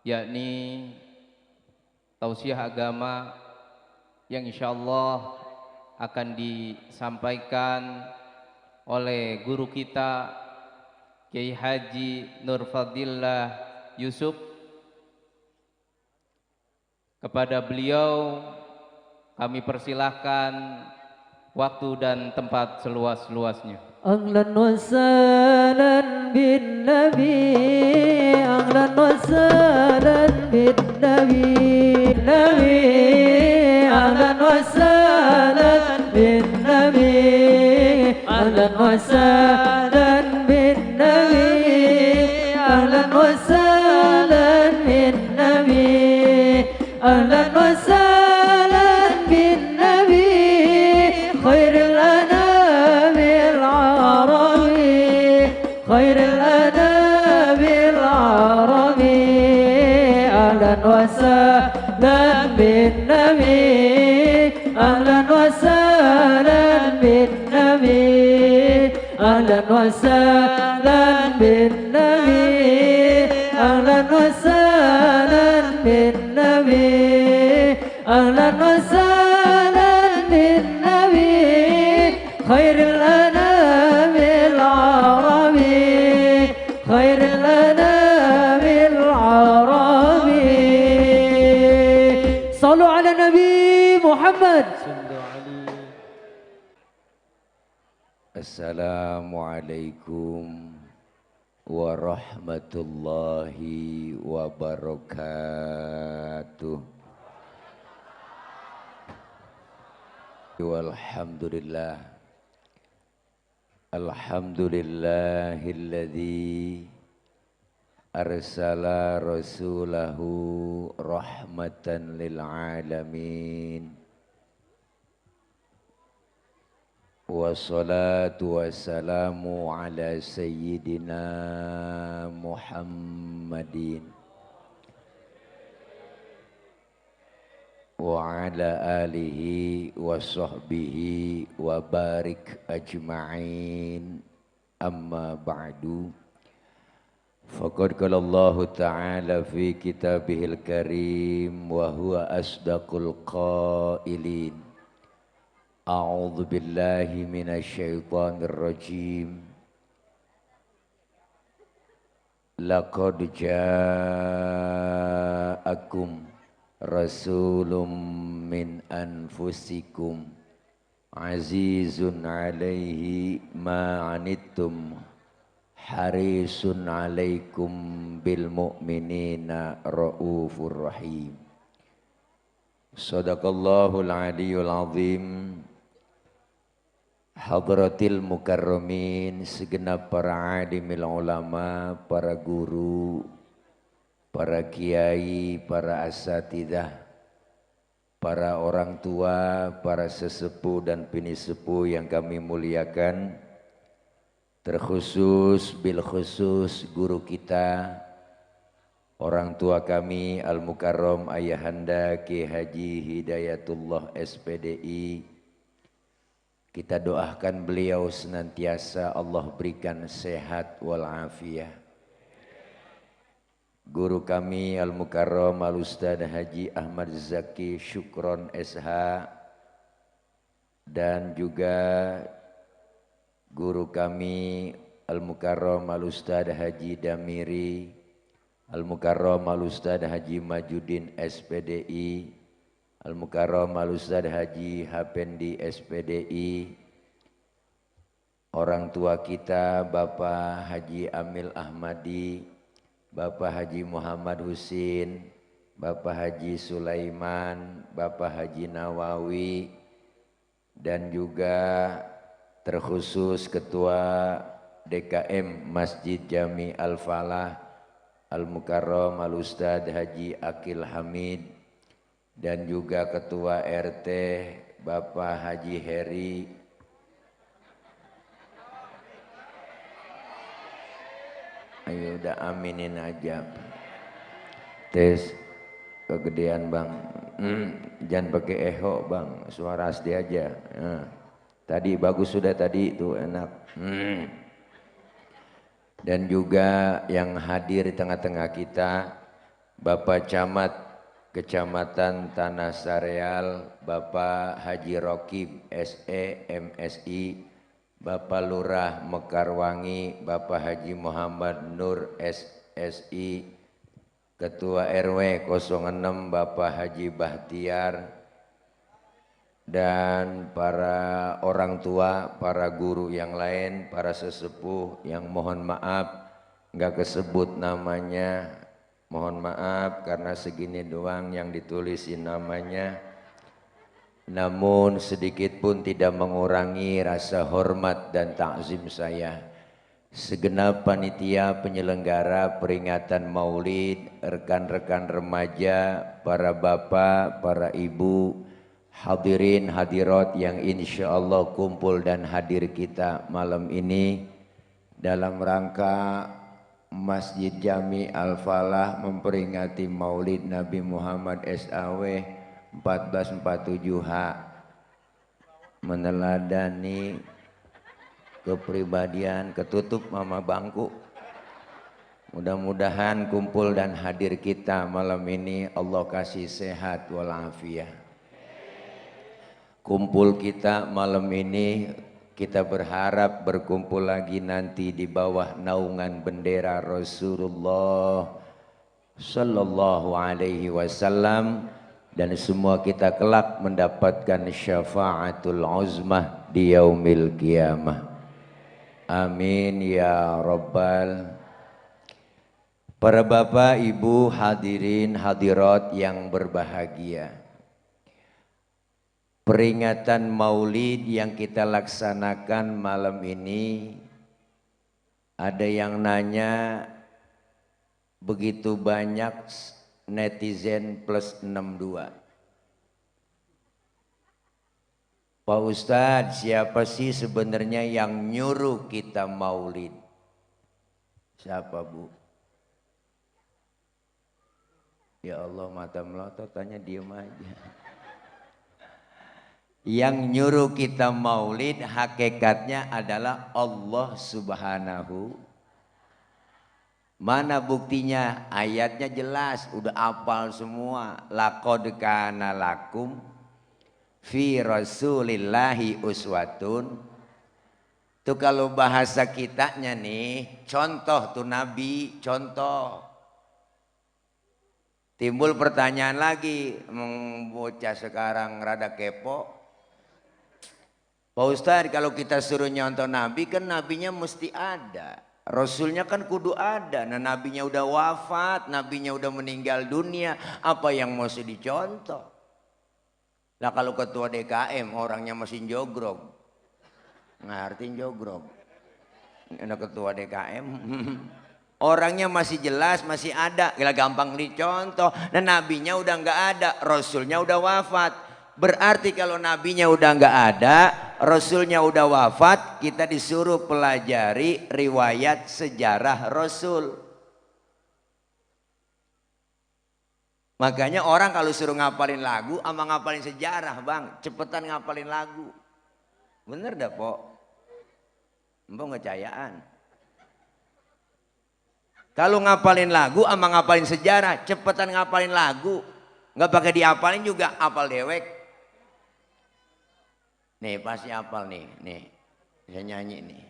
yakni tausiah agama yang insyaallah akan disampaikan oleh guru kita Kiai Haji Nur Fadillah Yusuf. Kepada beliau kami persilahkan waktu dan tempat seluas-luasnya. Ahlan wa sahlan bin Nabi, ahlan wa sahlan bin Nabi, Nabi, ahlan wa sahlan bin Nabi, ahlan wa sahlan bin Nabi, ahlan wa sahlan bin Nabi, ahlan wa sahlan bin Nabi, khairul anam al-arabi, khairul anam al-arabi, ahlan wa sahlan bin Nabi, ahlan wa sahlan bin Nabi, ahlan wa sahlan bin Nabi, ahlan wa sahlan bin Nabi, ahlan wa sahlan bin Nabi, khairul anam al-arabi, khairul anam al-arabi. Sallu ala Nabi Muhammad. Assalamualaikum warahmatullahi wabarakatuh. Walhamdulillah, alhamdulillahilladzi arsala rasulahu rahmatan lil alamin. Wassalatu wassalamu ala sayyidina Muhammadin wa ala alihi wa sahbihi wa barik ajma'in, amma ba'du. Faqad qala Allah ta'ala fi kitabihil karim wa huwa asdaqul qailin. A'udzu billahi minasy syaithanir rajim. Laqad ja'akum rasulun min anfusikum azizun 'alaihi ma 'anittum harisun 'alaikum bil mu'minina raufur rahim. Shadaqallahul aliyyul azim. Hadratil mukarramin, segenap para alimil ulama, para guru, para kiai, para asatidah, para orang tua, para sesepuh dan bini sepuh yang kami muliakan, terkhusus bil khusus guru kita, orang tua kami Al-Mukarram Ayahanda Ki Haji Hidayatullah SPDI. Kita doakan beliau senantiasa Allah berikan sehat walafiat. Guru kami Al-Mukarram Al-Ustadz Haji Ahmad Zaki Syukron SH, dan juga guru kami Al-Mukarram Al-Ustadz Haji Damiri, Al-Mukarram Al-Ustadz Haji Majudin SPDI, Al-Mukarram Al-Ustadz Haji Hapendi SPDI, orang tua kita Bapak Haji Amil Ahmadi, Bapak Haji Muhammad Husin, Bapak Haji Sulaiman, Bapak Haji Nawawi, dan juga terkhusus Ketua DKM Masjid Jami Al-Falah Al-Mukarram Al-Ustadz Haji Akil Hamid, dan juga Ketua RT Bapak Haji Heri, ayo udah aminin aja. Tes kegedean bang, jangan pakai eho bang, suara asli aja. Tadi bagus sudah, tadi itu enak. Dan juga yang hadir di tengah-tengah kita, Bapak Camat Kecamatan Tanah Sareal, Bapak Haji Rokib SE MSI, Bapak Lurah Mekarwangi, Bapak Haji Muhammad Nur SSI, Ketua RW 06 Bapak Haji Bahtiar, dan para orang tua, para guru yang lain, para sesepuh yang mohon maaf nggak kesebut namanya. Mohon maaf karena segini doang yang ditulisin namanya. Namun sedikit pun tidak mengurangi rasa hormat dan takzim saya. Segenap panitia penyelenggara peringatan Maulid, rekan-rekan remaja, para bapak, para ibu, hadirin hadirat yang insya Allah kumpul dan hadir kita malam ini dalam rangka Masjid Jami Al-Falah memperingati Maulid Nabi Muhammad SAW 1447H, meneladani kepribadian ketutup mama bangku. Mudah-mudahan kumpul dan hadir kita malam ini Allah kasih sehat walafiat. Kumpul kita malam ini kita berharap berkumpul lagi nanti di bawah naungan bendera Rasulullah Sallallahu Alaihi Wasallam, dan semua kita kelak mendapatkan syafaatul uzmah di yaumil qiyamah. Amin ya rabbal. Para bapak, ibu, hadirin hadirat yang berbahagia, peringatan Maulid yang kita laksanakan malam ini, ada yang nanya begitu banyak netizen plus 62. Pak Ustadz, siapa sih sebenarnya yang nyuruh kita Maulid? Siapa Bu? Ya Allah, mata melotot, tanya diem aja. Yang nyuruh kita Maulid hakikatnya adalah Allah Subhanahu. Mana buktinya? Ayatnya jelas, udah apal semua. Laqad kana lakum fi rasulillahi uswatun. Tuh kalau bahasa kitanya nih, contoh tuh Nabi, contoh. Timbul pertanyaan lagi, bocah sekarang rada kepo. Pak Ustadz, kalau kita suruh nyontoh Nabi, kan Nabinya mesti ada. Rasulnya kan kudu ada. Nah Nabinya udah wafat, Nabinya udah meninggal dunia. Apa yang mesti dicontoh? Nah kalau ketua DKM orangnya masih jogrog. Ngerti jogrog? Ini ketua DKM. Orangnya masih jelas, masih ada. Gila gampang dicontoh. Dan Nabinya udah nggak ada, Rasulnya udah wafat. Berarti kalau Nabinya udah nggak ada, Rasulnya udah wafat, kita disuruh pelajari riwayat sejarah Rasul. Makanya orang kalau suruh ngapalin lagu sama ngapalin sejarah bang, cepetan ngapalin lagu. Bener dah Pok? Mbak ngecayaan. Kalau ngapalin lagu sama ngapalin sejarah, cepetan ngapalin lagu. Nggak pakai diapalin juga, apal dewek. Nih pasti apal nih, saya nyanyi nih.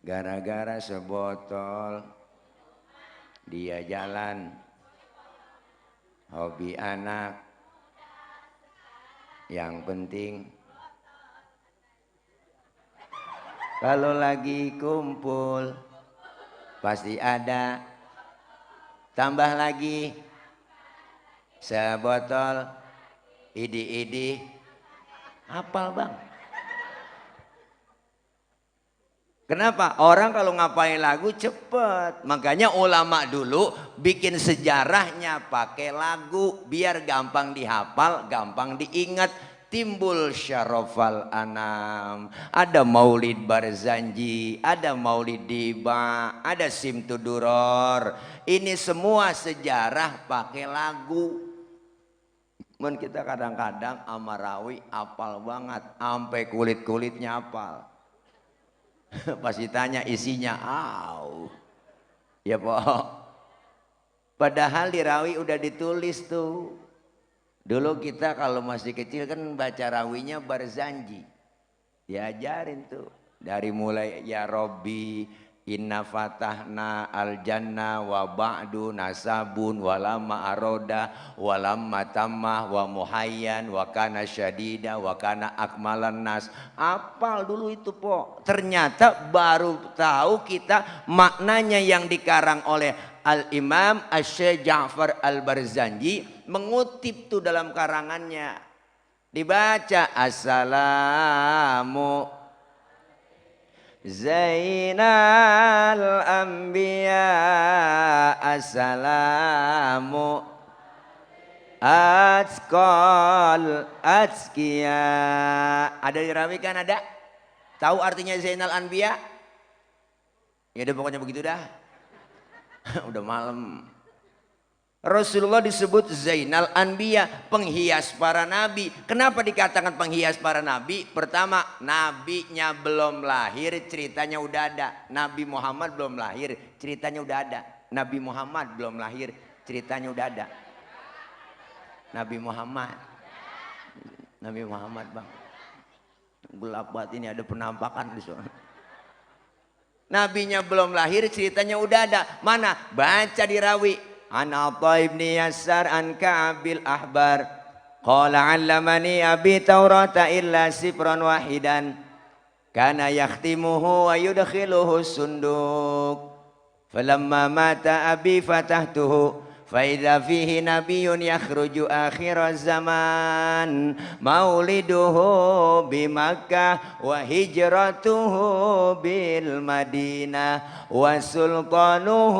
Gara-gara sebotol dia jalan, hobi anak, yang penting kalau lagi kumpul pasti ada, tambah lagi sebotol idi-idi. Hafal bang. Kenapa? Orang kalau ngapalin lagu cepet. Makanya ulama dulu bikin sejarahnya pakai lagu. Biar gampang dihafal, gampang diingat. Timbul syarofal anam. Ada maulid barzanji, ada maulid diba, ada simtuduror. Ini semua sejarah pakai lagu. Men kita kadang-kadang amarawi apal banget, sampai kulit-kulitnya apal. Pas ditanya isinya, ya Pak. Padahal di rawi udah ditulis tuh. Dulu kita kalau masih kecil kan baca rawinya Barzanji. Diajarin tuh. Dari mulai ya Robbi, inna fatahna al jannah wa ba'du nasabun walamma aroda walamma tammah wa muhayyan wa kana syadida wa kana akmalan nas. Apal dulu itu po. Ternyata baru tahu kita maknanya yang dikarang oleh Al-Imam Asy-Syaikh Ja'far Al-Barzanji, mengutip tuh dalam karangannya. Dibaca assalamu Zainal Anbiya assalamu Atqal Atqiya. Ada dirawikan ada? Tahu artinya Zainal Anbiya? Ya udah pokoknya begitu dah. Udah malam. Rasulullah disebut Zainal Anbiya, penghias para nabi. Kenapa dikatakan penghias para nabi? Pertama, nabinya belum lahir, ceritanya udah ada. Nabi Muhammad belum lahir, ceritanya udah ada. Nabi Muhammad belum lahir, ceritanya udah ada. Nabi Muhammad bang. Gelap banget ini, ada penampakan di sana. Nabinya belum lahir, ceritanya udah ada. Mana? Baca di rawi. An Atha ibn Yasar an Ka'bil Ahbar. Qala 'allamani abi Taurata illa sifran wahidan. Kana yakhtimuhu wa yudkhiluhu sunduk. Falamma mata abi fatahtuhu. فإذا فيه نبي يخرج آخر الزمان مولده بمكة وهجرته بالمدينة وسلطانه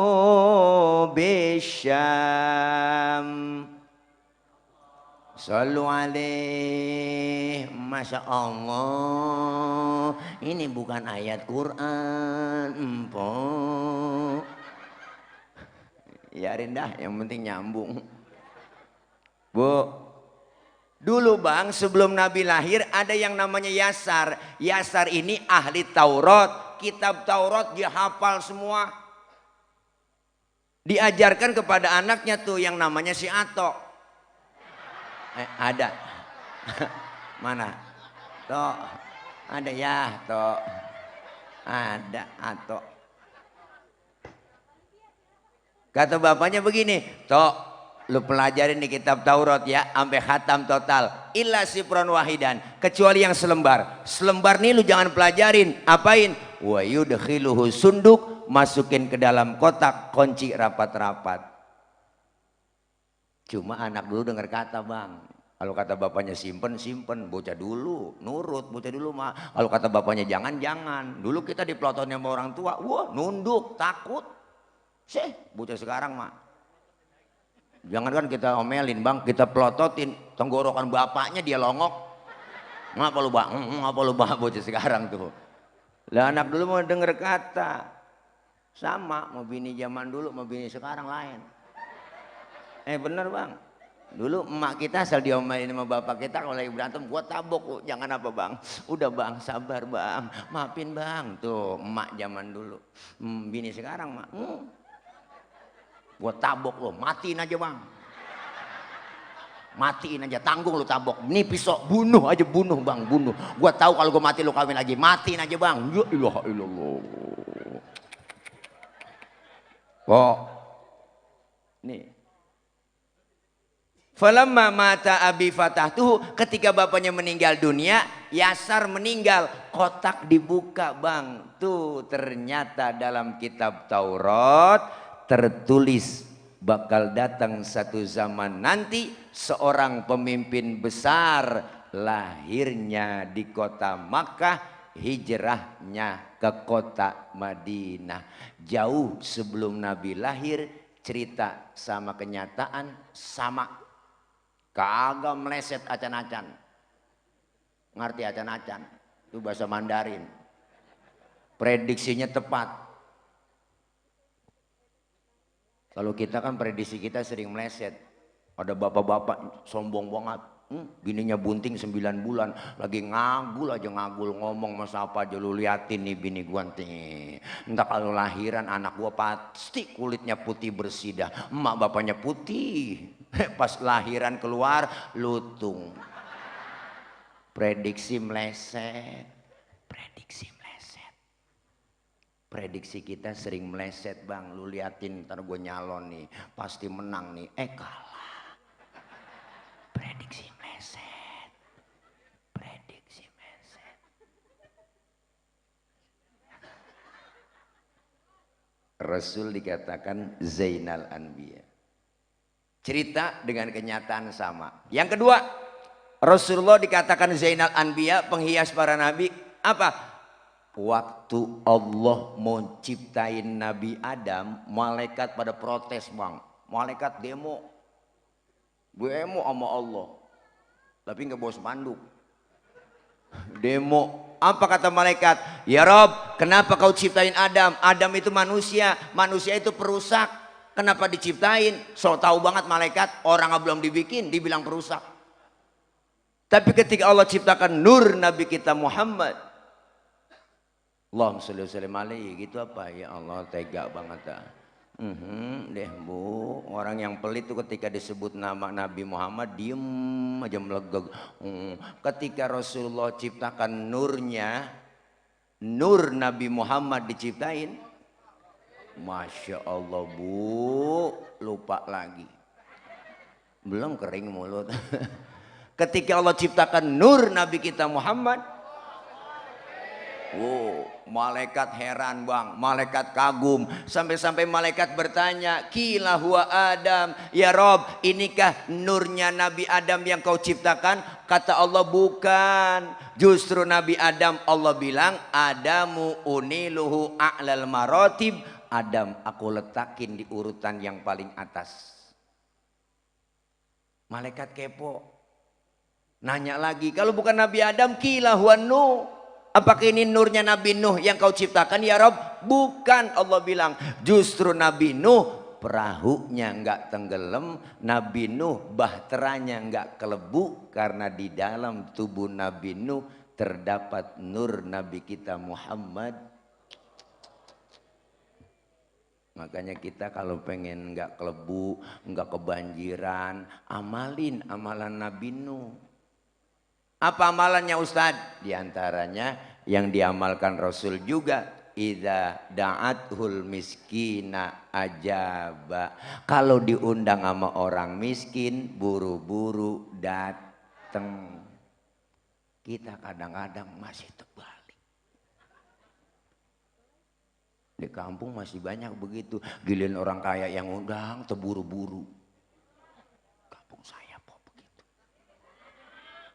بالشام. Sallu alaih. Masya Allah, ini bukan ayat Quran empok. Ya rendah, yang penting nyambung. Bu, dulu bang sebelum Nabi lahir ada yang namanya Yasar. Yasar ini ahli Taurat, kitab Taurat dia hafal semua. Diajarkan kepada anaknya tuh yang namanya si Ato. Ada. Mana? Tok. Ada ya, Tok. Ada Ato. Kata bapaknya begini, Tok, lu pelajarin di kitab Taurat ya, sampai khatam total. Illa sifron wahidan, kecuali yang selembar. Selembar nih lu jangan pelajarin, apain? Wa yudkhiluhu sunduk, masukin ke dalam kotak, kunci rapat-rapat. Cuma anak dulu dengar kata bang. Kalau kata bapaknya simpen, simpen. Bocah dulu, nurut, bocah dulu mah. Kalau kata bapaknya jangan, jangan. Dulu kita dipelototin sama orang tua, wah nunduk, takut. Bocah sekarang mah jangan kan kita omelin bang, kita pelototin, tenggorokan bapaknya dia longok. Ngapa lu bang? Ngapa lu bang? Bocah sekarang tuh. Lah anak dulu mau denger kata. Sama, mau bini zaman dulu, mau bini sekarang lain. Bener bang. Dulu emak kita asal diomelin sama bapak kita, kalau lagi berantem gua tabok. Jangan apa bang? Udah bang, sabar bang, maafin bang. Tuh emak zaman dulu. Bini sekarang mah gua tabok lo, matiin aja bang. Matiin aja, tanggung lo tabok. Ini pisau, bunuh aja, bunuh bang, bunuh. Gua tahu kalau gua mati lo kawin lagi, matiin aja bang. Ya ilaha illallah. Oh, nih. Falamma mata abi fatahtuhu, ketika bapaknya meninggal dunia, Yasar meninggal, kotak dibuka bang. Tuh ternyata dalam kitab Taurat tertulis bakal datang satu zaman nanti seorang pemimpin besar, lahirnya di kota Makkah, hijrahnya ke kota Madinah. Jauh sebelum Nabi lahir, cerita sama kenyataan sama. Kagak meleset acan-acan. Ngerti acan-acan? Itu bahasa Mandarin. Prediksinya tepat. Kalau kita kan prediksi kita sering meleset. Ada bapak-bapak sombong banget. Bininya bunting 9 bulan, lagi ngagul aja, ngagul ngomong masa apa aja, lu liatin nih bini gua nih. Entah kalau lahiran anak gua pasti kulitnya putih bersih dah, emak bapaknya putih. Pas lahiran keluar lutung. Prediksi meleset, prediksi meleset. Prediksi kita sering meleset bang, lu liatin ntar gue nyalon nih, pasti menang nih, kalah. Prediksi meleset, prediksi meleset. Rasul dikatakan Zainal Anbiya. Cerita dengan kenyataan sama. Yang kedua, Rasulullah dikatakan Zainal Anbiya, penghias para nabi. Apa? Waktu Allah mau ciptain Nabi Adam, malaikat pada protes bang. Malaikat demo sama Allah. Tapi nggak bawa spanduk. Demo. Apa kata malaikat? Ya Rob, kenapa kau ciptain Adam? Adam itu manusia, manusia itu perusak. Kenapa diciptain? So tahu banget malaikat, orang belum dibikin, dibilang perusak. Tapi ketika Allah ciptakan nur Nabi kita Muhammad, Allahumma sholli wa sallim alaihi, gitu apa? Ya Allah, tega banget dah. Deh bu, orang yang pelit itu ketika disebut nama Nabi Muhammad diem aja melegeg. Ketika Rasulullah ciptakan nurnya, nur Nabi Muhammad diciptain, Masya Allah bu, lupa lagi, belum kering mulut. Ketika Allah ciptakan nur Nabi kita Muhammad, malaikat heran bang, malaikat kagum, sampai-sampai malaikat bertanya, Kila huwa Adam, ya Rob, inikah nurnya Nabi Adam yang kau ciptakan? Kata Allah, bukan, justru Nabi Adam Allah bilang, Adamu uniluhu a'lal maratib, Adam aku letakin di urutan yang paling atas. Malaikat kepo, nanya lagi, kalau bukan Nabi Adam, Kila huwa Nuh, apakah ini nurnya Nabi Nuh yang kau ciptakan ya Rob? Bukan, Allah bilang, justru Nabi Nuh perahunya nggak tenggelam, Nabi Nuh bahteranya nggak kelebu, karena di dalam tubuh Nabi Nuh terdapat nur Nabi kita Muhammad. Makanya kita kalau pengen nggak kelebu, nggak kebanjiran, amalin amalan Nabi Nuh. Apa amalannya Ustadz? Di antaranya yang diamalkan Rasul juga, idza da'athul miskina ajaba. Kalau diundang sama orang miskin, buru-buru datang. Kita kadang-kadang masih terbalik. Di kampung masih banyak begitu. Giliran orang kaya yang undang, terburu-buru. Kampung saya kok begitu.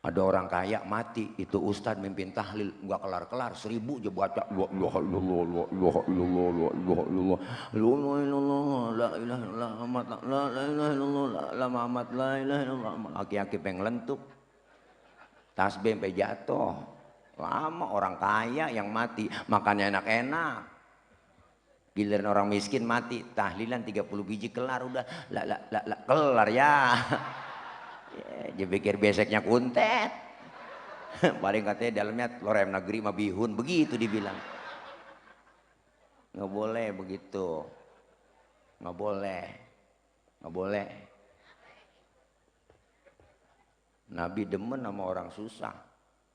Ada orang kaya mati, itu ustadz mimpin tahlil, nggak kelar-kelar, 1000 aja baca. La ilaha illallah, la ilaha illallah, la ilaha illallah, la ilaha illallah, la ilaha illallah, la ilaha illallah, la Muhammad, la ilaha illallah. Aki-aki pengen lentuk, tasbih sampai jatuh. Lama orang kaya yang mati, makannya enak-enak. Giliran orang miskin mati, tahlilan 30 biji kelar udah, kelar ya. Dia pikir beseknya kuntet. Paling katanya dalamnya telur ayam negeri sama bihun, begitu dibilang. Nggak boleh begitu, nggak boleh, nggak boleh. Nabi demen sama orang susah,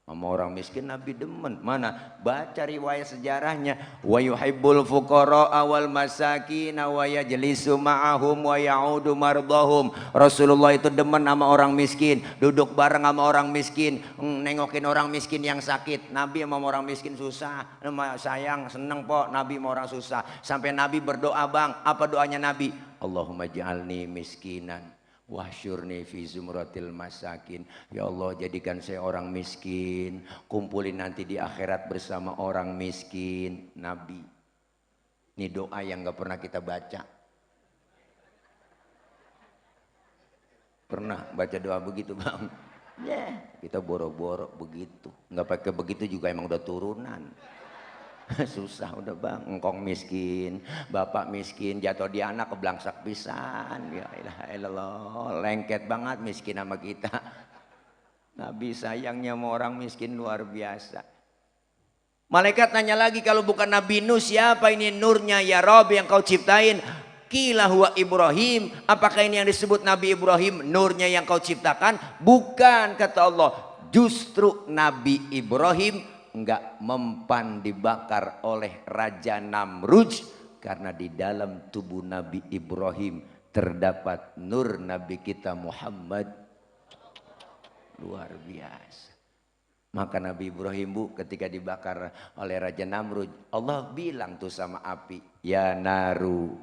sama orang miskin Nabi demen. Mana? Baca riwayat sejarahnya. Wa yuhibbul fuqara wal masakin wa yajlisu ma'ahum wa ya'udu mardahum. Rasulullah itu demen sama orang miskin, duduk bareng sama orang miskin, nengokin orang miskin yang sakit. Nabi sama orang miskin susah, sayang, seneng po Nabi sama orang susah. Sampai Nabi berdoa bang, apa doanya Nabi? Allahumma ja'alni miskinan wahsyurni fi zumratil masakin. Ya Allah, jadikan saya orang miskin, kumpulin nanti di akhirat bersama orang miskin. Nabi, ini doa yang gak pernah kita baca. Pernah baca doa begitu bang? Kita boro-boro begitu, nggak pakai begitu juga emang udah turunan. Susah udah bang, engkong miskin, bapak miskin, jatuh di anak keblangsak pisan. Ya ilaha illallah, lengket banget miskin sama kita. Nabi sayangnya sama orang miskin luar biasa. Malaikat nanya lagi, kalau bukan Nabi Nuh siapa ini nurnya ya Rob yang kau ciptain? Qila huwa Ibrahim. Apakah ini yang disebut Nabi Ibrahim nurnya yang kau ciptakan? Bukan, kata Allah. Justru Nabi Ibrahim enggak mempan dibakar oleh Raja Namrud, karena di dalam tubuh Nabi Ibrahim terdapat nur Nabi kita Muhammad. Luar biasa. Maka Nabi Ibrahim, Bu, ketika dibakar oleh Raja Namrud, Allah bilang tuh sama api, ya naru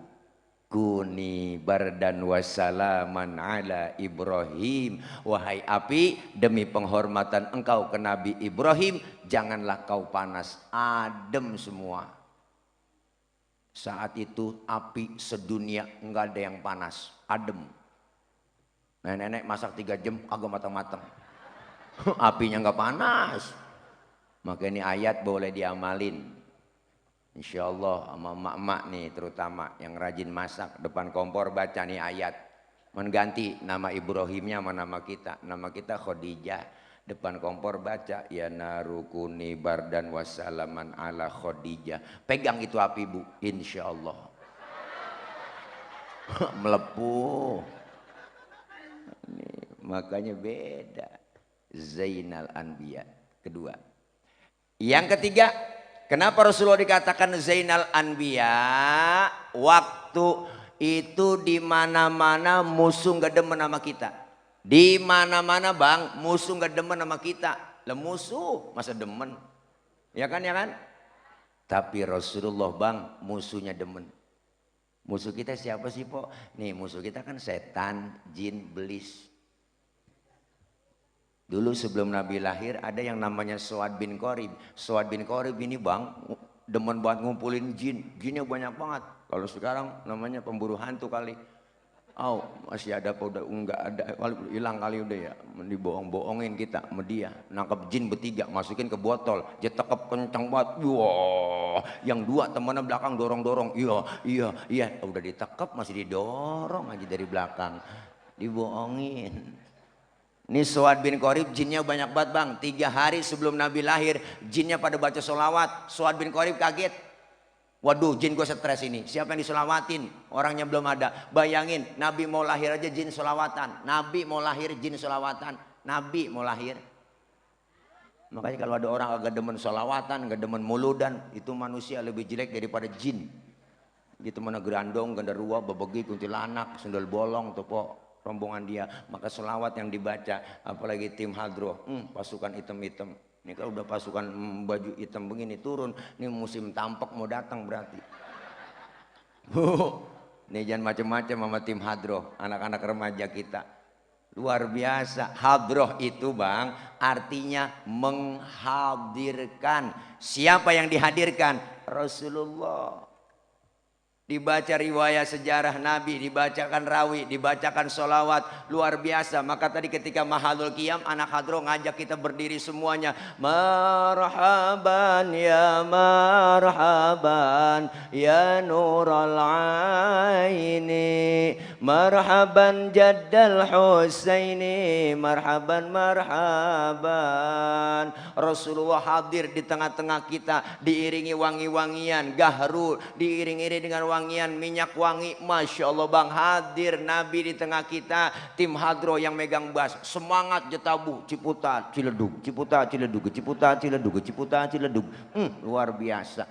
kuni bardan wassalaman ala Ibrahim. Wahai api, demi penghormatan engkau ke Nabi Ibrahim, janganlah kau panas, adem semua. Saat itu api sedunia enggak ada yang panas, adem. Nenek-nenek masak 3 jam kagak matang-matang. Apinya nggak panas. Maka ini ayat boleh diamalin. Insya Allah sama emak-emak nih terutama yang rajin masak depan kompor baca nih ayat. Mengganti nama Ibrahimnya sama nama kita. Nama kita Khadijah. Depan kompor baca ya narukuni bardan wassalaman ala Khadijah. Pegang itu api, Bu. Insya Allah. Melepuh. Nih, makanya beda. Zainal Anbiya. Kedua. Yang ketiga, kenapa Rasulullah dikatakan Zainal Anbiya? Waktu itu di mana-mana musuh gak demen sama kita. Di mana-mana Bang, musuh gak demen sama kita. Lah musuh masa demen? Ya kan, ya kan? Tapi Rasulullah Bang, musuhnya demen. Musuh kita siapa sih, Po? Nih, musuh kita kan setan, jin, belis. Dulu sebelum Nabi lahir ada yang namanya Suad bin Qorib. Suad bin Qorib ini Bang demen banget ngumpulin jin. Jinnya banyak banget. Kalau sekarang namanya pemburu hantu kali. Oh, masih ada apa udah enggak ada, hilang kali udah ya. Dibohong-bohongin kita sama dia. Nangkep jin bertiga, masukin ke botol. Dia tekep kencang banget. Wah, yang 2 temannya belakang dorong-dorong. Iya. Udah ditekep masih didorong aja dari belakang. Dibohongin. Ini Suad bin Qorib jinnya banyak banget Bang. 3 hari sebelum Nabi lahir jinnya pada baca sholawat. Suad bin Qorib kaget. Waduh, jin gue stres ini. Siapa yang disolawatin? Orangnya belum ada. Bayangin Nabi mau lahir aja jin solawatan. Nabi mau lahir jin solawatan. Nabi mau lahir. Makanya kalau ada orang agak demen solawatan, agak demen muludan, itu manusia lebih jelek daripada jin. Gitu mana gerandong, genderuwo, bebegi, kuntilanak, sundel bolong, topo. Rombongan dia, maka selawat yang dibaca, apalagi tim hadroh, pasukan hitam-hitam. Ini kalau udah pasukan baju hitam begini turun, ini musim tampek mau datang berarti. Nih jangan macam-macam sama tim hadroh, anak-anak remaja kita. Luar biasa. Hadroh itu Bang, artinya menghadirkan. Siapa yang dihadirkan? Rasulullah. Dibaca riwayat sejarah Nabi, dibacakan rawi, dibacakan sholawat, luar biasa. Maka tadi ketika Mahadul Qiyam, anak hadroh ngajak kita berdiri semuanya. Marhaban ya nural aini, marhaban jaddal Husaini, marhaban. Rasulullah hadir di tengah-tengah kita, diiringi wangi-wangian, gahru, diiring-iring dengan wangian minyak wangi. Masya Allah Bang, hadir Nabi di tengah kita. Tim hadroh yang megang bass, semangat jetabu, ciputa ciledug, ciputa ciledug, ciputa ciledug, ciputa ciledug. Luar biasa.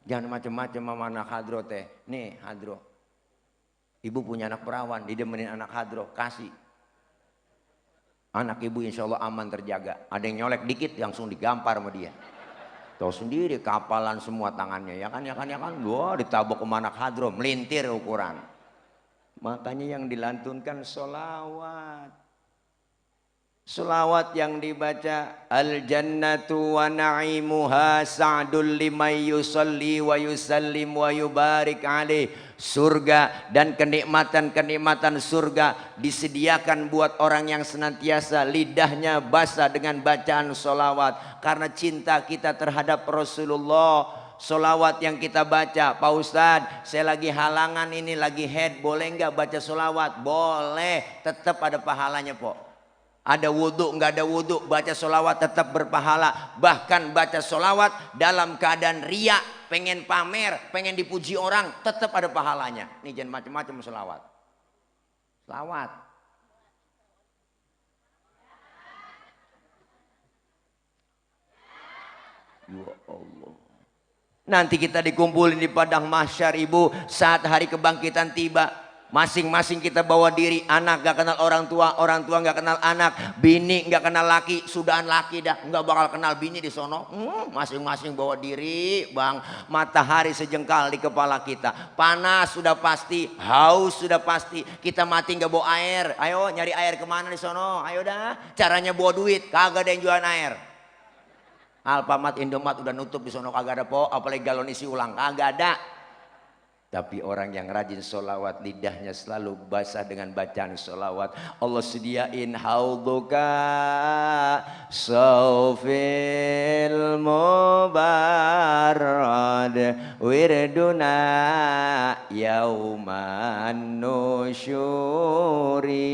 Jangan macam-macam sama anak hadroh teh. Nih hadroh, ibu punya anak perawan, didemenin anak hadroh, kasih. Anak ibu insya Allah aman terjaga. Ada yang nyolek dikit langsung digampar sama dia. Tahu sendiri kapalan semua tangannya, ya kan. Wah, ditabok ke anak hadroh, melintir ukuran. Makanya yang dilantunkan sholawat. Sholawat yang dibaca, al jannatu wa na'imuha sa'dul liman yusalli wa yusallim wa yubarik alaih. Surga dan kenikmatan-kenikmatan surga disediakan buat orang yang senantiasa lidahnya basah dengan bacaan sholawat. Karena cinta kita terhadap Rasulullah. Sholawat yang kita baca, Pak Ustadz saya lagi halangan ini, lagi head, boleh nggak baca sholawat? Boleh, tetap ada pahalanya Pok. Ada wudhu, nggak ada wudhu, baca solawat tetap berpahala. Bahkan baca solawat dalam keadaan riya, pengen pamer, pengen dipuji orang, tetap ada pahalanya. Nih jangan macam-macam solawat. Solawat. Ya Allah. Nanti kita dikumpulin di padang mahsyar ibu, saat hari kebangkitan tiba. Masing-masing kita bawa diri, anak gak kenal orang tua gak kenal anak, bini gak kenal laki, sudahan laki dah gak bakal kenal bini di sono. Masing-masing bawa diri bang, matahari sejengkal di kepala kita, panas sudah pasti, haus sudah pasti, kita mati gak bawa air. Ayo nyari air kemana di sono, ayo dah. Caranya bawa duit, kagak ada yang jualan air. Alfamart, Indomaret udah nutup di sono, kagak ada po, apalagi galon isi ulang, kagak ada. Tapi orang yang rajin solawat, lidahnya selalu basah dengan bacaan solawat. Allah sediain haudhuka sawfil mubarrad wirduna yauman nusyuri.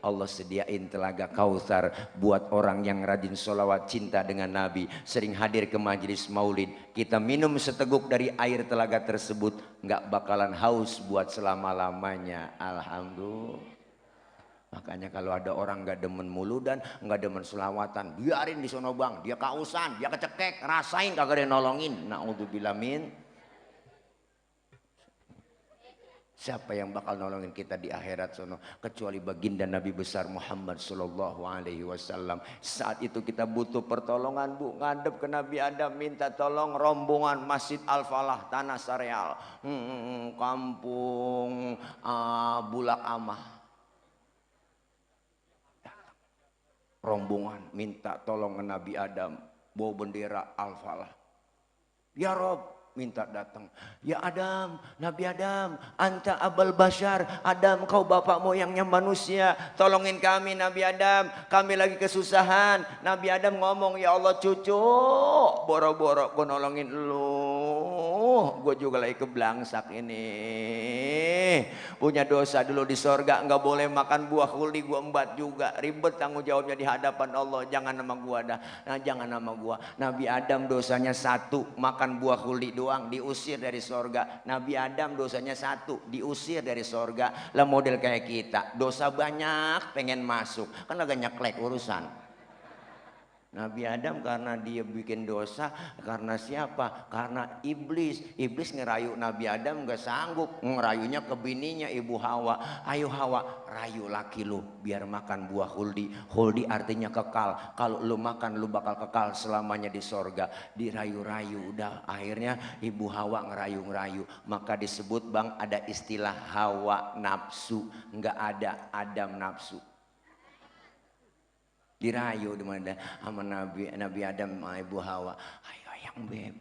Allah sediain telaga Kautsar buat orang yang rajin solawat, cinta dengan Nabi, sering hadir ke majelis maulid. Kita minum seteguk dari air telaga tersebut, nggak bakalan haus buat selama-lamanya. Alhamdulillah. Makanya kalau ada orang nggak demen muludan, nggak demen selawatan, biarin di sono bang. Dia kausan, dia kecekek, rasain kagak ada yang nolongin. Naudzubillah min. Siapa yang bakal nolongin kita di akhirat sono kecuali baginda Nabi besar Muhammad sallallahu alaihi wasallam. Saat itu kita butuh pertolongan bu, ngadep ke Nabi Adam minta tolong rombongan Masjid Al-Falah Tanah Sareal, kampung Bulak Amah. Rombongan minta tolong ke Nabi Adam bawa bendera Al-Falah. Ya Rob, minta datang. Ya Adam, Nabi Adam, anta abal bashar. Adam, kau bapak moyangnya manusia. Tolongin kami Nabi Adam, kami lagi kesusahan. Nabi Adam ngomong, ya Allah cucu, boro-boro gue nolongin lu, gue juga lagi keblangsak ini. Punya dosa dulu di sorga, nggak boleh makan buah khuldi, gue embat juga. Ribet tanggung jawabnya di hadapan Allah. Jangan nama gue dah, nah, jangan nama gue. Nabi Adam dosanya satu, makan buah khuldi doang, diusir dari sorga. Nabi Adam dosanya satu, diusir dari sorga. Lah model kayak kita, dosa banyak pengen masuk, kan agak nyeklek urusan. Nabi Adam karena dia bikin dosa, karena siapa? Karena iblis. Iblis ngerayu Nabi Adam gak sanggup, ngerayunya ke bininya Ibu Hawa. Ayo Hawa, rayu laki lu biar makan buah khuldi. Khuldi artinya kekal. Kalau lu makan lu bakal kekal selamanya di sorga. Dirayu-rayu, udah akhirnya Ibu Hawa ngerayu-ngerayu. Maka disebut bang ada istilah Hawa nafsu, nggak ada Adam nafsu. Dirayu sama Nabi Adam sama Ibu Hawa. Ayo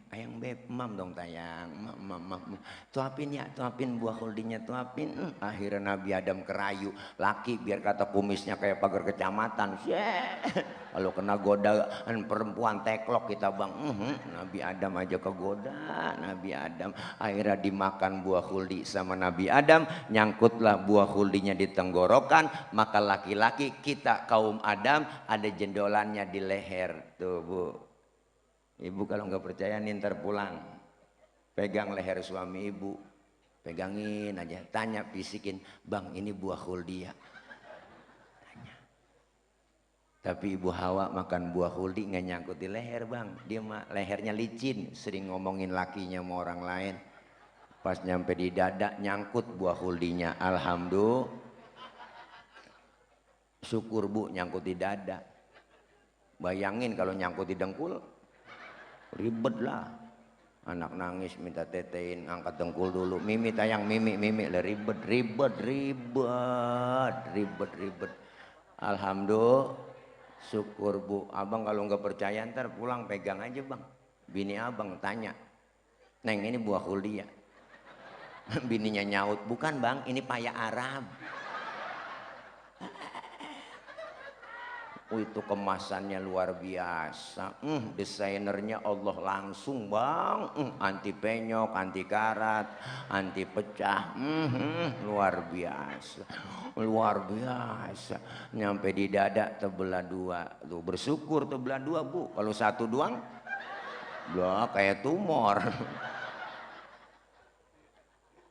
ayang beb, mam dong tayang, mam. Tuapin ya, tuapin buah khuldinya, tuapin. Akhirnya Nabi Adam kerayu, laki biar kata kumisnya kayak pagar kecamatan. Kalau kena godaan perempuan teklok kita bang. Nabi Adam aja kegoda, Nabi Adam. Akhirnya dimakan buah khuldi sama Nabi Adam, nyangkutlah buah khuldinya di tenggorokan. Maka laki-laki kita kaum Adam ada jendolannya di leher tuh bu. Ibu kalau nggak percaya nih ntar pulang, pegang leher suami ibu, pegangin aja, tanya bisikin, bang ini buah khuldi ya? Tanya. Tapi Ibu Hawa makan buah khuldi nggak nyangkut di leher bang, dia mah lehernya licin, sering ngomongin lakinya sama orang lain. Pas nyampe di dada nyangkut buah khuldinya, alhamdulillah. Syukur bu nyangkut di dada. Bayangin kalau nyangkut di dengkul, ribet lah. Anak nangis minta tetein, angkat dengkul dulu, mimi tayang, mimi lah, ribet. Alhamdulillah, syukur bu. Abang kalau nggak percaya ntar pulang pegang aja bang. Bini abang tanya, neng ini buah khuldi ya? Bininya nyaut, bukan bang, ini paya Arab. Itu kemasannya luar biasa. Desainernya Allah langsung bang. Anti penyok, anti karat, anti pecah. Luar biasa. Luar biasa. Nyampe di dada terbelah dua. Tuh bersyukur terbelah dua bu. Kalau satu doang, lah kayak tumor.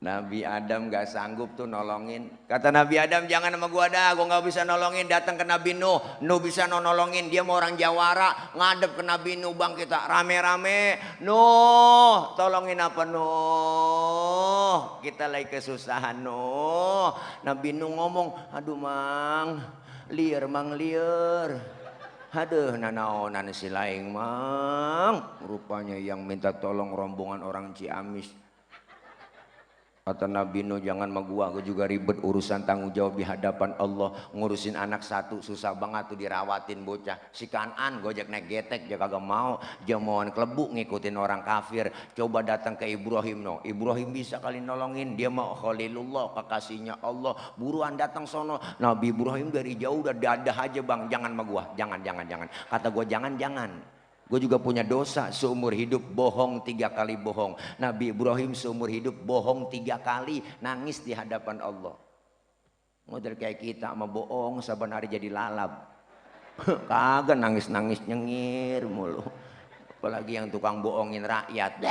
Nabi Adam gak sanggup tuh nolongin. Kata Nabi Adam, jangan sama gua dah, gua gak bisa nolongin. Datang ke Nabi Nuh, Nuh bisa nolongin. Dia mau orang Jawara, ngadep ke Nabi Nuh, bang kita rame-rame. Nuh, tolongin apa Nuh? Kita lagi kesusahan Nuh. Nabi Nuh ngomong, aduh mang, liar mang liar. Aduh nanaonan si laing mang. Rupanya yang minta tolong rombongan orang Ciamis. Kata Nabi Nuh, jangan sama gua juga ribet urusan tanggung jawab di hadapan Allah. Ngurusin anak satu susah banget tuh dirawatin bocah. Si Kanan gojek naik getek dia kagak mau. Dia mauan klebu ngikutin orang kafir. Coba datang ke Ibrahim no. Ibrahim bisa kali nolongin. Dia mau Khalilullah, kekasihnya Allah. Buruan datang sono. Nabi Ibrahim dari jauh udah dadah aja bang. Jangan sama gua. Jangan. Kata gua jangan. Gue juga punya dosa seumur hidup bohong 3 kali bohong. Nabi Ibrahim seumur hidup bohong 3 kali nangis di hadapan Allah. Model kayak kita sama bohong saban hari jadi lalap. Kagak nangis-nangis nyengir mulu. Apalagi yang tukang bohongin rakyat.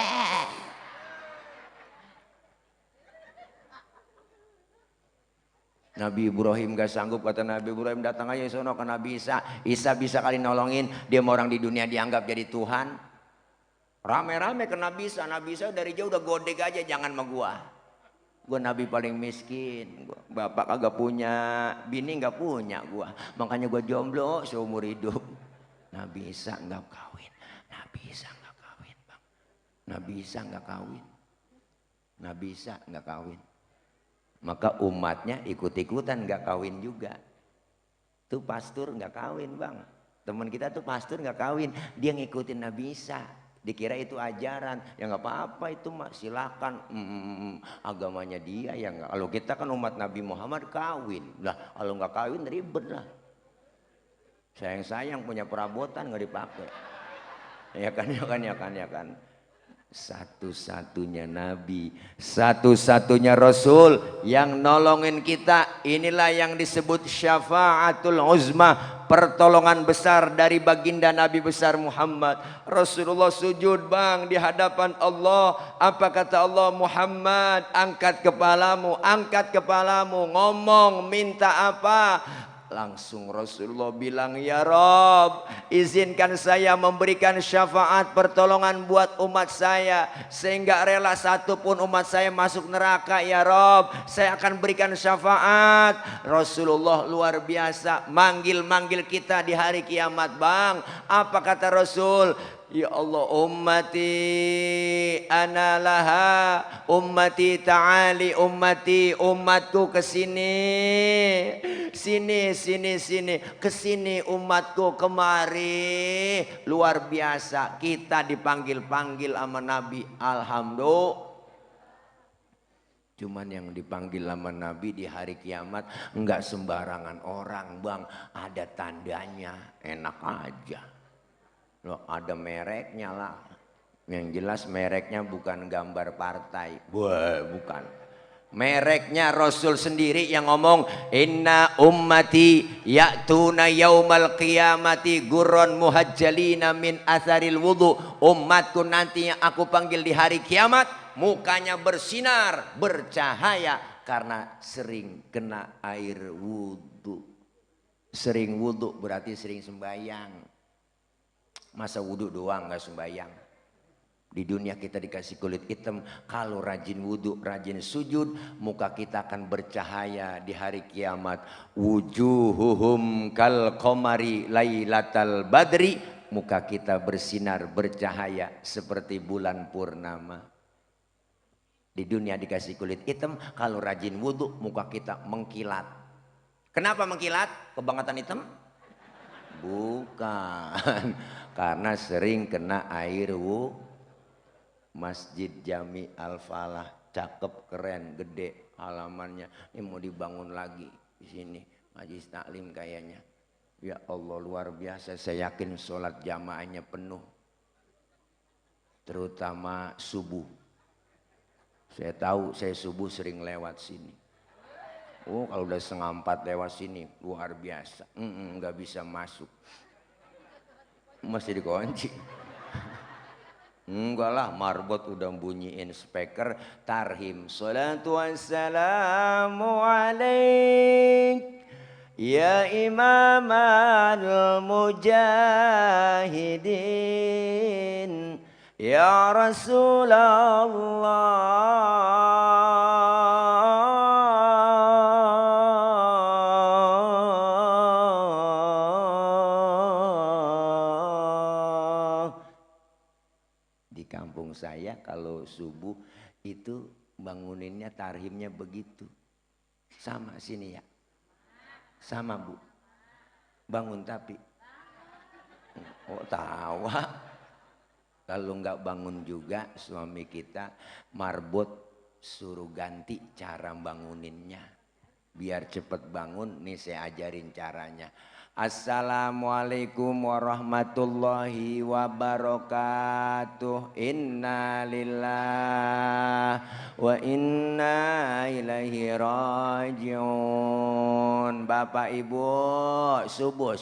Nabi Ibrahim gak sanggup, kata Nabi Ibrahim datang aja sono ke Nabi Isa. Isa bisa kali nolongin, dia mau orang di dunia dianggap jadi Tuhan. Rame-rame ke Nabi Isa. Nabi Isa dari jauh udah godek aja, jangan sama gua. Gua Nabi paling miskin, bapak kagak punya, bini gak punya gua. Makanya gua jomblo seumur hidup. Nabi Isa gak kawin. Nabi Isa gak kawin bang. Nabi Isa gak kawin. Nabi Isa gak kawin. Maka umatnya ikut-ikutan gak kawin juga. Tuh pastor gak kawin bang. Teman kita tuh pastor gak kawin. Dia ngikutin Nabi Isa. Dikira itu ajaran. Ya gak apa-apa itu mah silakan. Agamanya dia ya gak. Kalau kita kan umat Nabi Muhammad kawin. Lah kalau gak kawin ribet lah. Sayang-sayang punya perabotan gak dipakai. Ya kan. Satu-satunya Nabi, satu-satunya Rasul yang nolongin kita. Inilah yang disebut syafaatul uzma, pertolongan besar dari baginda Nabi besar Muhammad. Rasulullah sujud bang di hadapan Allah. Apa kata Allah? Muhammad angkat kepalamu, ngomong minta apa? Langsung Rasulullah bilang, ya Rob, izinkan saya memberikan syafaat pertolongan buat umat saya, sehingga rela satupun umat saya masuk neraka. Ya Rob, saya akan berikan syafaat. Rasulullah luar biasa, manggil kita di hari kiamat bang. Apa kata Rasul? Ya Allah, ummati ana laha, ummati ta'ali, umatku kesini, kesini umatku kemari. Luar biasa, kita dipanggil sama Nabi. Alhamdulillah. Cuman yang dipanggil sama Nabi di hari kiamat enggak sembarangan orang bang, ada tandanya, enak aja. Loh, ada mereknya lah. Yang jelas mereknya bukan gambar partai. Wah, bukan. Mereknya Rasul sendiri yang ngomong, inna ummati ya'tuna yaumal qiyamati gurron muhajjalina min atharil wudu. Umatku nanti yang aku panggil di hari kiamat, mukanya bersinar, bercahaya karena sering kena air wudu. Sering wudu berarti sering sembahyang. Masa wudhu doang gak sembahyang? Di dunia kita dikasih kulit hitam. Kalau rajin wudhu, rajin sujud, muka kita akan bercahaya di hari kiamat. Wujuhuhum kal qamari lailatal badri. Muka kita bersinar, bercahaya seperti bulan purnama. Di dunia dikasih kulit hitam, kalau rajin wudhu, muka kita mengkilat. Kenapa mengkilat? Kebangetan hitam? Bukan, karena sering kena air wudu. Masjid Jami Al-Falah cakep, keren, gede halamannya. Ini mau dibangun lagi di sini, Majlis Taklim kayaknya. Ya Allah luar biasa, saya yakin sholat jamaahnya penuh. Terutama subuh. Saya tahu saya subuh sering lewat sini. Oh kalau udah 3:30 lewat sini luar biasa. Nggak bisa masuk. Masih dikunci. Enggak lah, marbot udah bunyiin speaker. Tarhim salatu wassalamu alaik ya imam al-mujahidin ya Rasulullah. Di kampung saya kalau subuh itu banguninnya tarhimnya begitu. Sama sini ya. Sama Bu. Bangun tapi. Oh tawa. Kalau nggak bangun juga suami kita marbot suruh ganti cara banguninnya. Biar cepet bangun nih saya ajarin caranya. Assalamualaikum warahmatullahi wabarakatuh. Inna lillah wa inna ilaihi rajiun. Bapak Ibu, subuh.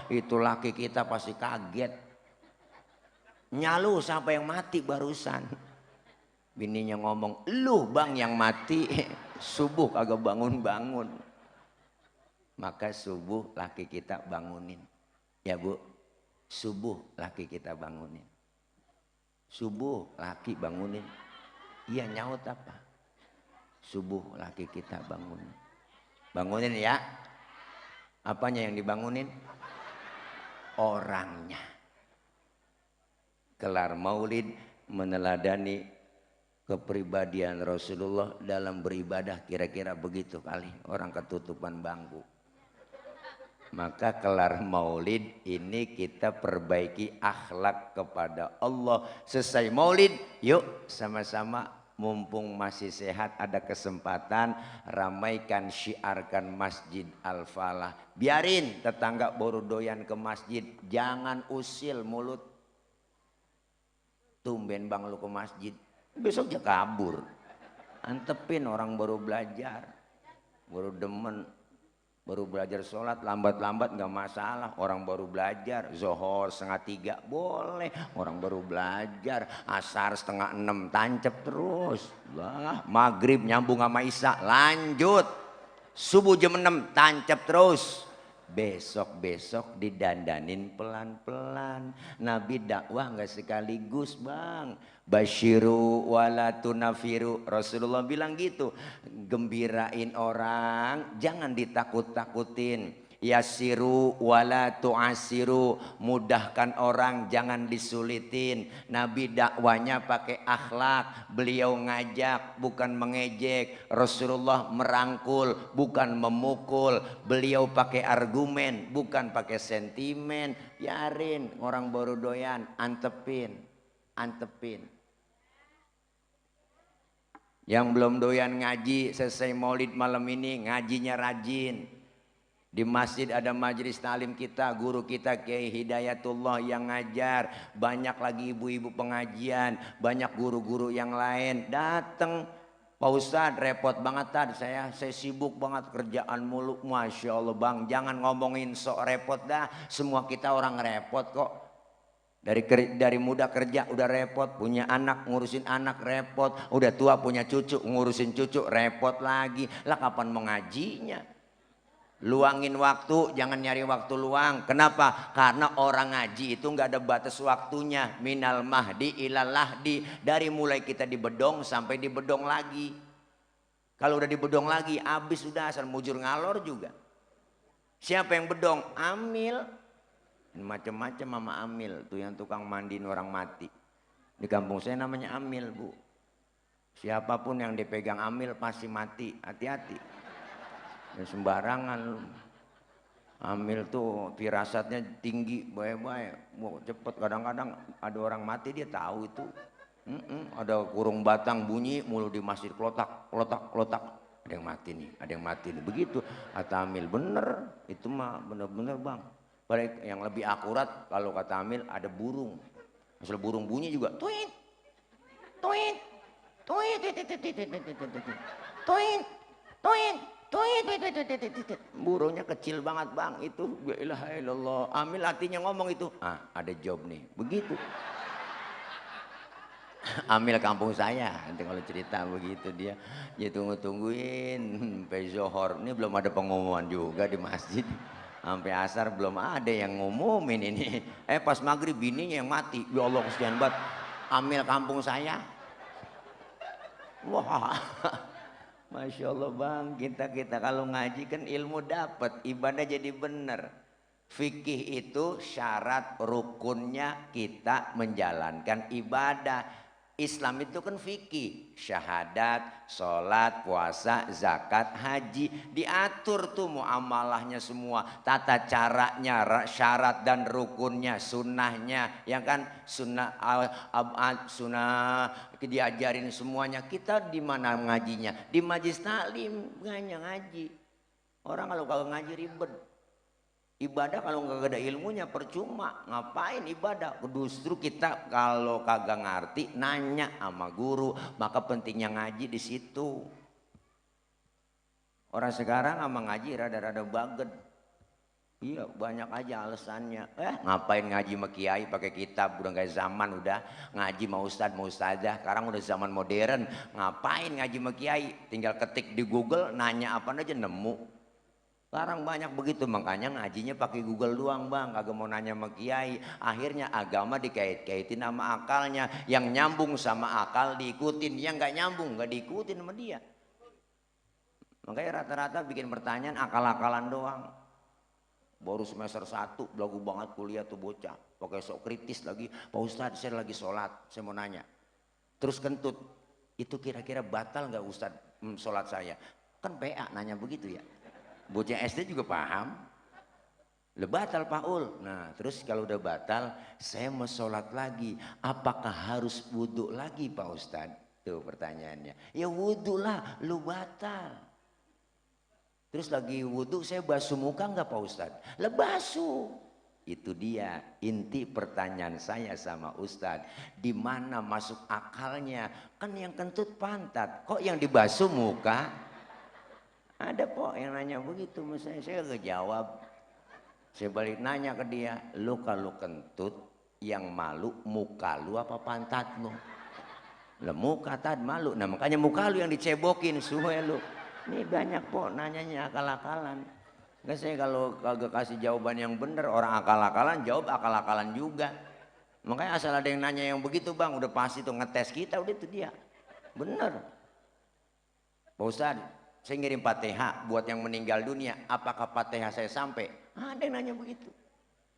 Itu laki kita pasti kaget. Nyalu sampai yang mati barusan. Bininya ngomong, "Lu Bang yang mati." Subuh kagak bangun-bangun. Maka subuh laki kita bangunin. Ya Bu, subuh laki kita bangunin. Subuh laki bangunin. Iya nyaut apa? Subuh laki kita bangunin. Bangunin ya. Apanya yang dibangunin? Orangnya. Kelar maulid meneladani kepribadian Rasulullah dalam beribadah, kira-kira begitu kali orang ketutupan bangku. Maka kelar maulid ini kita perbaiki akhlak kepada Allah. Selesai maulid, yuk sama-sama mumpung masih sehat ada kesempatan ramaikan, syiarkan Masjid Al-Falah. Biarin tetangga baru doyan ke masjid, jangan usil mulut. Tumben Bang lu ke masjid, besok dia kabur. Antepin orang baru belajar, baru demen. Baru belajar sholat lambat-lambat nggak masalah. Orang baru belajar Zohor 5:30 boleh. Orang baru belajar Asar 5:30 tancep terus. Lah, maghrib nyambung sama Isya lanjut. Subuh jam 6 tancep terus. Besok-besok didandanin pelan-pelan. Nabi dakwah nggak sekaligus Bang. Basyiru walatunafiru. Rasulullah bilang gitu. Gembirain orang, jangan ditakut-takutin. Yasiru walatuasiru. Mudahkan orang, jangan disulitin. Nabi dakwanya pakai akhlak. Beliau ngajak, bukan mengejek. Rasulullah merangkul, bukan memukul. Beliau pakai argumen, bukan pakai sentimen. Biarin orang baru doyan, antepin. Yang belum doyan ngaji, selesai maulid malam ini ngajinya rajin. Di masjid ada majelis talim kita, guru kita Kiai Hidayatullah yang ngajar. Banyak lagi ibu-ibu pengajian, banyak guru-guru yang lain. Dateng, Pak Ustadz repot banget tadi saya sibuk banget kerjaan mulu. Masya Allah Bang, jangan ngomongin sok repot dah. Semua kita orang repot kok. Dari muda kerja udah repot, punya anak ngurusin anak repot, udah tua punya cucu ngurusin cucu repot lagi. Lah kapan mau ngajinya? Luangin waktu, jangan nyari waktu luang. Kenapa? Karena orang ngaji itu nggak ada batas waktunya. Minal mahdi ilal lahdi. Dari mulai kita di bedong sampai di bedong lagi. Kalau udah di bedong lagi, habis sudah asal mujur ngalor juga. Siapa yang bedong? Amil. Macam-macam mama Amil. Tuh yang tukang mandiin orang mati. Di kampung saya namanya Amil Bu. Siapapun yang dipegang Amil pasti mati. Hati-hati. Dan sembarangan lu. Amil tuh firasatnya tinggi, baik-baik, mau cepet. Kadang-kadang ada orang mati dia tahu itu. Ada kurung batang bunyi mulu di masjid, klotak. Ada yang mati nih, ada yang mati nih. Begitu kata Amil, bener itu mah bener-bener bang. Balik yang lebih akurat kalau kata Amil ada burung. Misal burung bunyi juga tuit, tuit, tuit, tuit, tuit. Burungnya kecil banget bang, itu la ilaha illallah. Amil hatinya ngomong itu, ada job nih, begitu. Amil kampung saya, nanti kalau cerita begitu dia tungguin sampai Zohor. Ini belum ada pengumuman juga di masjid. Sampai asar belum ada yang ngumumin ini. Pas maghrib bininya yang mati. Ya Allah kesian banget. Amil kampung saya. Wah, Masya Allah bang, kita kalau ngaji kan ilmu dapat, ibadah jadi bener. Fikih itu syarat rukunnya kita menjalankan ibadah. Islam itu kan fikih, syahadat, sholat, puasa, zakat, haji, diatur tuh muamalahnya semua, tata caranya, syarat dan rukunnya, sunnahnya, yang kan sunnah sunnah diajarin semuanya. Kita di mana ngajinya? Di majlis taklim, bukannya ngaji. Orang kalau kagak ngaji ribet. Ibadah kalau nggak ada ilmunya percuma, ngapain ibadah? Justru kita kalau kagak ngerti nanya sama guru, maka pentingnya ngaji di situ. Orang sekarang sama ngaji rada-rada baget. Iya banyak aja alasannya. Ngapain ngaji sama kiai pakai kitab, udah nggak zaman, udah ngaji sama ustadz mau ustadzah. Sekarang udah zaman modern, ngapain ngaji sama kiai? Tinggal ketik di Google, nanya apa aja nemu. Sekarang banyak begitu, makanya ngajinya pakai Google doang bang, kagak mau nanya sama kiai. Akhirnya agama dikait-kaitin sama akalnya, yang nyambung sama akal diikutin, yang nggak nyambung nggak diikutin sama dia. Makanya rata-rata bikin pertanyaan akal-akalan doang. Baru semester 1 belagu banget kuliah tuh bocah, pakai sok kritis lagi. Pak Ustadz saya lagi sholat, saya mau nanya. Terus kentut, itu kira-kira batal nggak Ustadz sholat saya? Kan PA nanya begitu ya. Bocah SD juga paham. Udah batal Paul. Nah terus kalau udah batal, saya mau sholat lagi. Apakah harus wudhu lagi Pak Ustadz? Tuh pertanyaannya. Ya wudhu lah, lu batal. Terus lagi wudhu saya basuh muka nggak Pak Ustadz? Lah basuh. Itu dia inti pertanyaan saya sama Ustadz. Di mana masuk akalnya? Kan yang kentut pantat. Kok yang dibasuh muka? Ada kok yang nanya begitu, misalnya saya gak jawab. Saya balik nanya ke dia, lu kalau kentut yang malu muka lu apa pantat lu? Lah muka tadi malu, nah makanya muka lu yang dicebokin semua lu. Ini banyak kok nanyanya akal-akalan. Enggak, saya kalau kagak kasih jawaban yang bener, orang akal-akalan jawab akal-akalan juga. Makanya asal ada yang nanya yang begitu bang, udah pasti tuh ngetes kita, udah itu dia. Bener. Pak Ustadz, saya ngirim Fatihah buat yang meninggal dunia, apakah Fatihah saya sampai? Ada yang nanya begitu.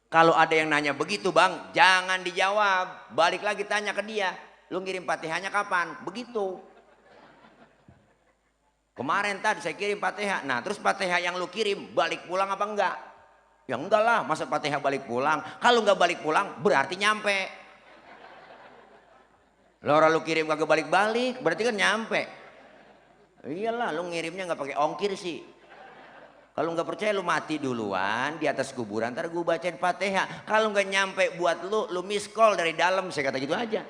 Kalau ada yang nanya begitu bang, jangan dijawab. Balik lagi tanya ke dia, lu ngirim Fatihahnya kapan? Begitu. Kemarin tadi saya kirim Fatihah, nah terus Fatihah yang lu kirim balik pulang apa enggak? Ya enggak lah, masa Fatihah balik pulang? Kalau enggak balik pulang berarti nyampe. Lah orang lu kirim kagak balik-balik, berarti kan nyampe. Iyalah, lu ngirimnya nggak pakai ongkir sih. Kalau nggak percaya lu mati duluan di atas kuburan, ntar gue bacain Fatihah. Kalau nggak nyampe buat lu miss call dari dalam, saya kata gitu aja.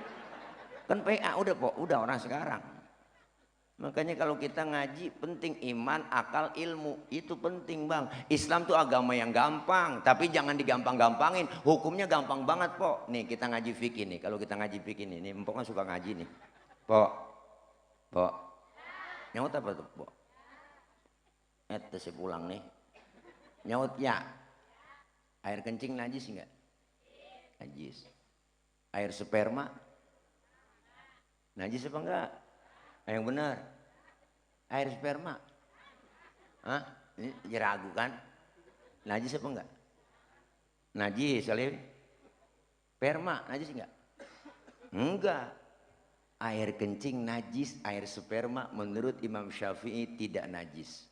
Kan PA udah kok, udah orang sekarang. Makanya kalau kita ngaji penting iman, akal, ilmu, itu penting bang. Islam tuh agama yang gampang, tapi jangan digampang-gampangin. Hukumnya gampang banget pok. Nih kita ngaji fikih nih, kalau kita ngaji fikih nih, empok kan suka ngaji nih. Pok. Nyaut apa tuh, Pok? Saya pulang nih. Nyaut ya. Air kencing najis enggak? Najis. Air sperma? Najis apa enggak? Yang benar. Air sperma? Hah? Ini ragu kan? Najis apa enggak? Najis kali. Sperma najis enggak? Enggak. Air kencing najis, air sperma menurut Imam Syafi'i tidak najis.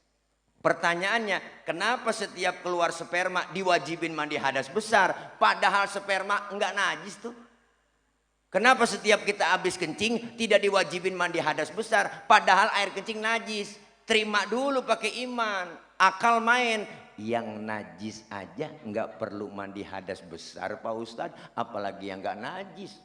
Pertanyaannya, kenapa setiap keluar sperma diwajibin mandi hadas besar, padahal sperma enggak najis tuh? Kenapa setiap kita habis kencing tidak diwajibin mandi hadas besar, padahal air kencing najis? terima dulu pakai iman. Akal main. Yang najis aja nggak perlu mandi hadas besar Pak Ustadz, apalagi yang nggak najis.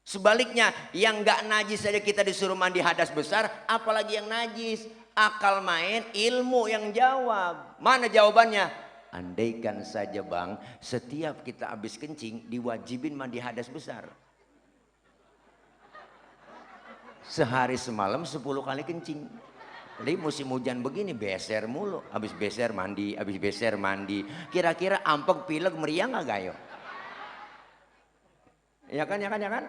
Sebaliknya, yang nggak najis saja kita disuruh mandi hadas besar, apalagi yang najis. Akal main, ilmu yang jawab. Mana jawabannya? Andaikan saja bang, setiap kita habis kencing diwajibin mandi hadas besar. Sehari semalam 10 kali kencing. Jadi musim hujan begini beser mulu, habis beser mandi, habis beser mandi. Kira-kira ampek pilek meriang nggak gayo? Ya kan, ya kan, ya kan?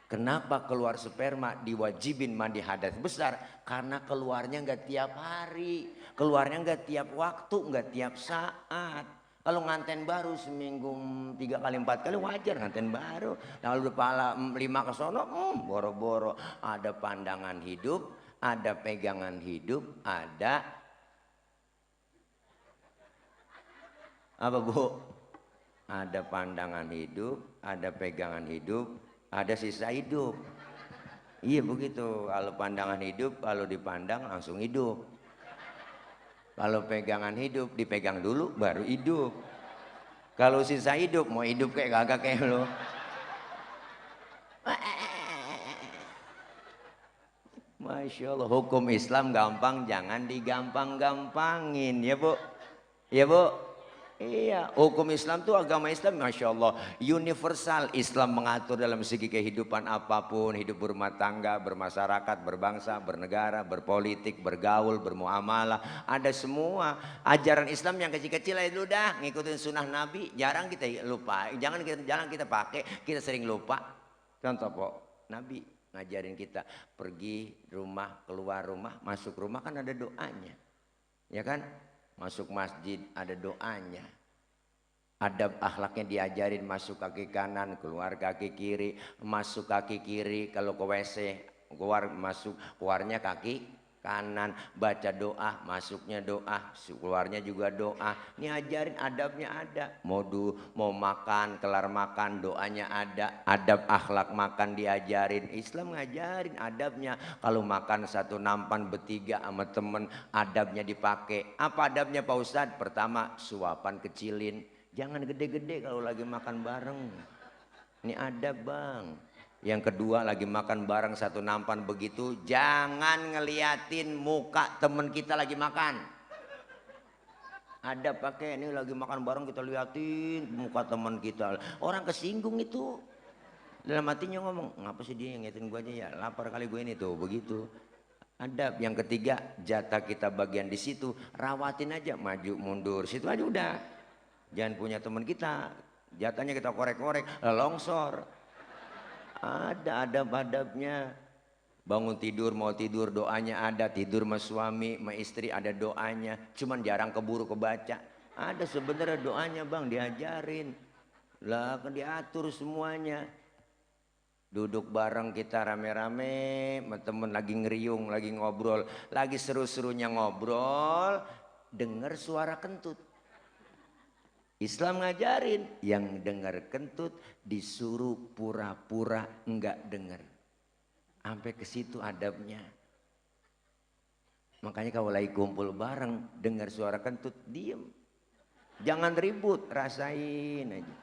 Kenapa keluar sperma diwajibin mandi hadas besar? Karena keluarnya nggak tiap hari, keluarnya nggak tiap waktu, nggak tiap saat. Kalau nganten baru seminggu 3 kali 4 kali wajar nganten baru. Lalu kepala 5 ke sono, boro-boro. Ada pandangan hidup, ada pegangan hidup, ada apa Bu? Ada pandangan hidup, ada pegangan hidup, ada sisa hidup. Iya begitu. Kalau pandangan hidup, kalau dipandang langsung hidup. Kalau pegangan hidup, dipegang dulu baru hidup. Kalau sisa hidup, mau hidup kayak gagak kayak lo. Masya Allah, hukum Islam gampang, jangan digampang-gampangin ya Bu. Ya Bu. Iya, hukum Islam tuh agama Islam Masya Allah universal. Islam mengatur dalam segi kehidupan apapun, hidup berumah tangga, bermasyarakat, berbangsa, bernegara, berpolitik, bergaul, bermuamalah, ada semua. Ajaran Islam yang kecil-kecil aja udah ngikutin sunnah Nabi, jarang kita lupa, jangan kita pakai, kita sering lupa. Contoh kok, Nabi ngajarin kita pergi rumah, keluar rumah, masuk rumah kan ada doanya, ya kan? Masuk masjid ada doanya. Adab akhlaknya diajarin, masuk kaki kanan, keluar kaki kiri. Masuk kaki kiri kalau ke WC, keluarnya kaki kanan. Baca doa, masuknya doa, keluarnya juga doa. Ini ajarin adabnya ada. Mau makan, kelar makan doanya ada. Adab akhlak makan diajarin. Islam ngajarin adabnya. Kalau makan satu nampan bertiga sama temen, adabnya dipakai. Apa adabnya Pak Ustadz? Pertama, suapan kecilin. Jangan gede-gede kalau lagi makan bareng. Ini adab bang. Yang kedua, lagi makan bareng satu nampan begitu, jangan ngeliatin muka temen kita lagi makan. Ada pakai ini lagi makan bareng kita liatin muka temen kita, orang kesinggung itu. Dalam hatinya ngomong, ngapa sih dia yang ngeliatin gue aja ya, lapar kali gue ini tuh, begitu. Adab. Yang ketiga, jatah kita bagian di situ, rawatin aja, maju mundur, situ aja udah. Jangan punya temen kita, jatahnya kita korek-korek, longsor. Ada adab-adabnya. Bangun tidur, mau tidur doanya ada. Tidur sama suami, sama istri ada doanya. Cuman jarang keburu kebaca. Ada sebenarnya doanya bang, diajarin. Lah kan diatur semuanya. Duduk bareng kita rame-rame, temen lagi ngeriung, lagi ngobrol. Lagi seru-serunya ngobrol, denger suara kentut. Islam ngajarin yang dengar kentut disuruh pura-pura enggak dengar. Sampai ke situ adabnya. Makanya kalau lagi kumpul bareng dengar suara kentut diem. Jangan ribut, rasain aja.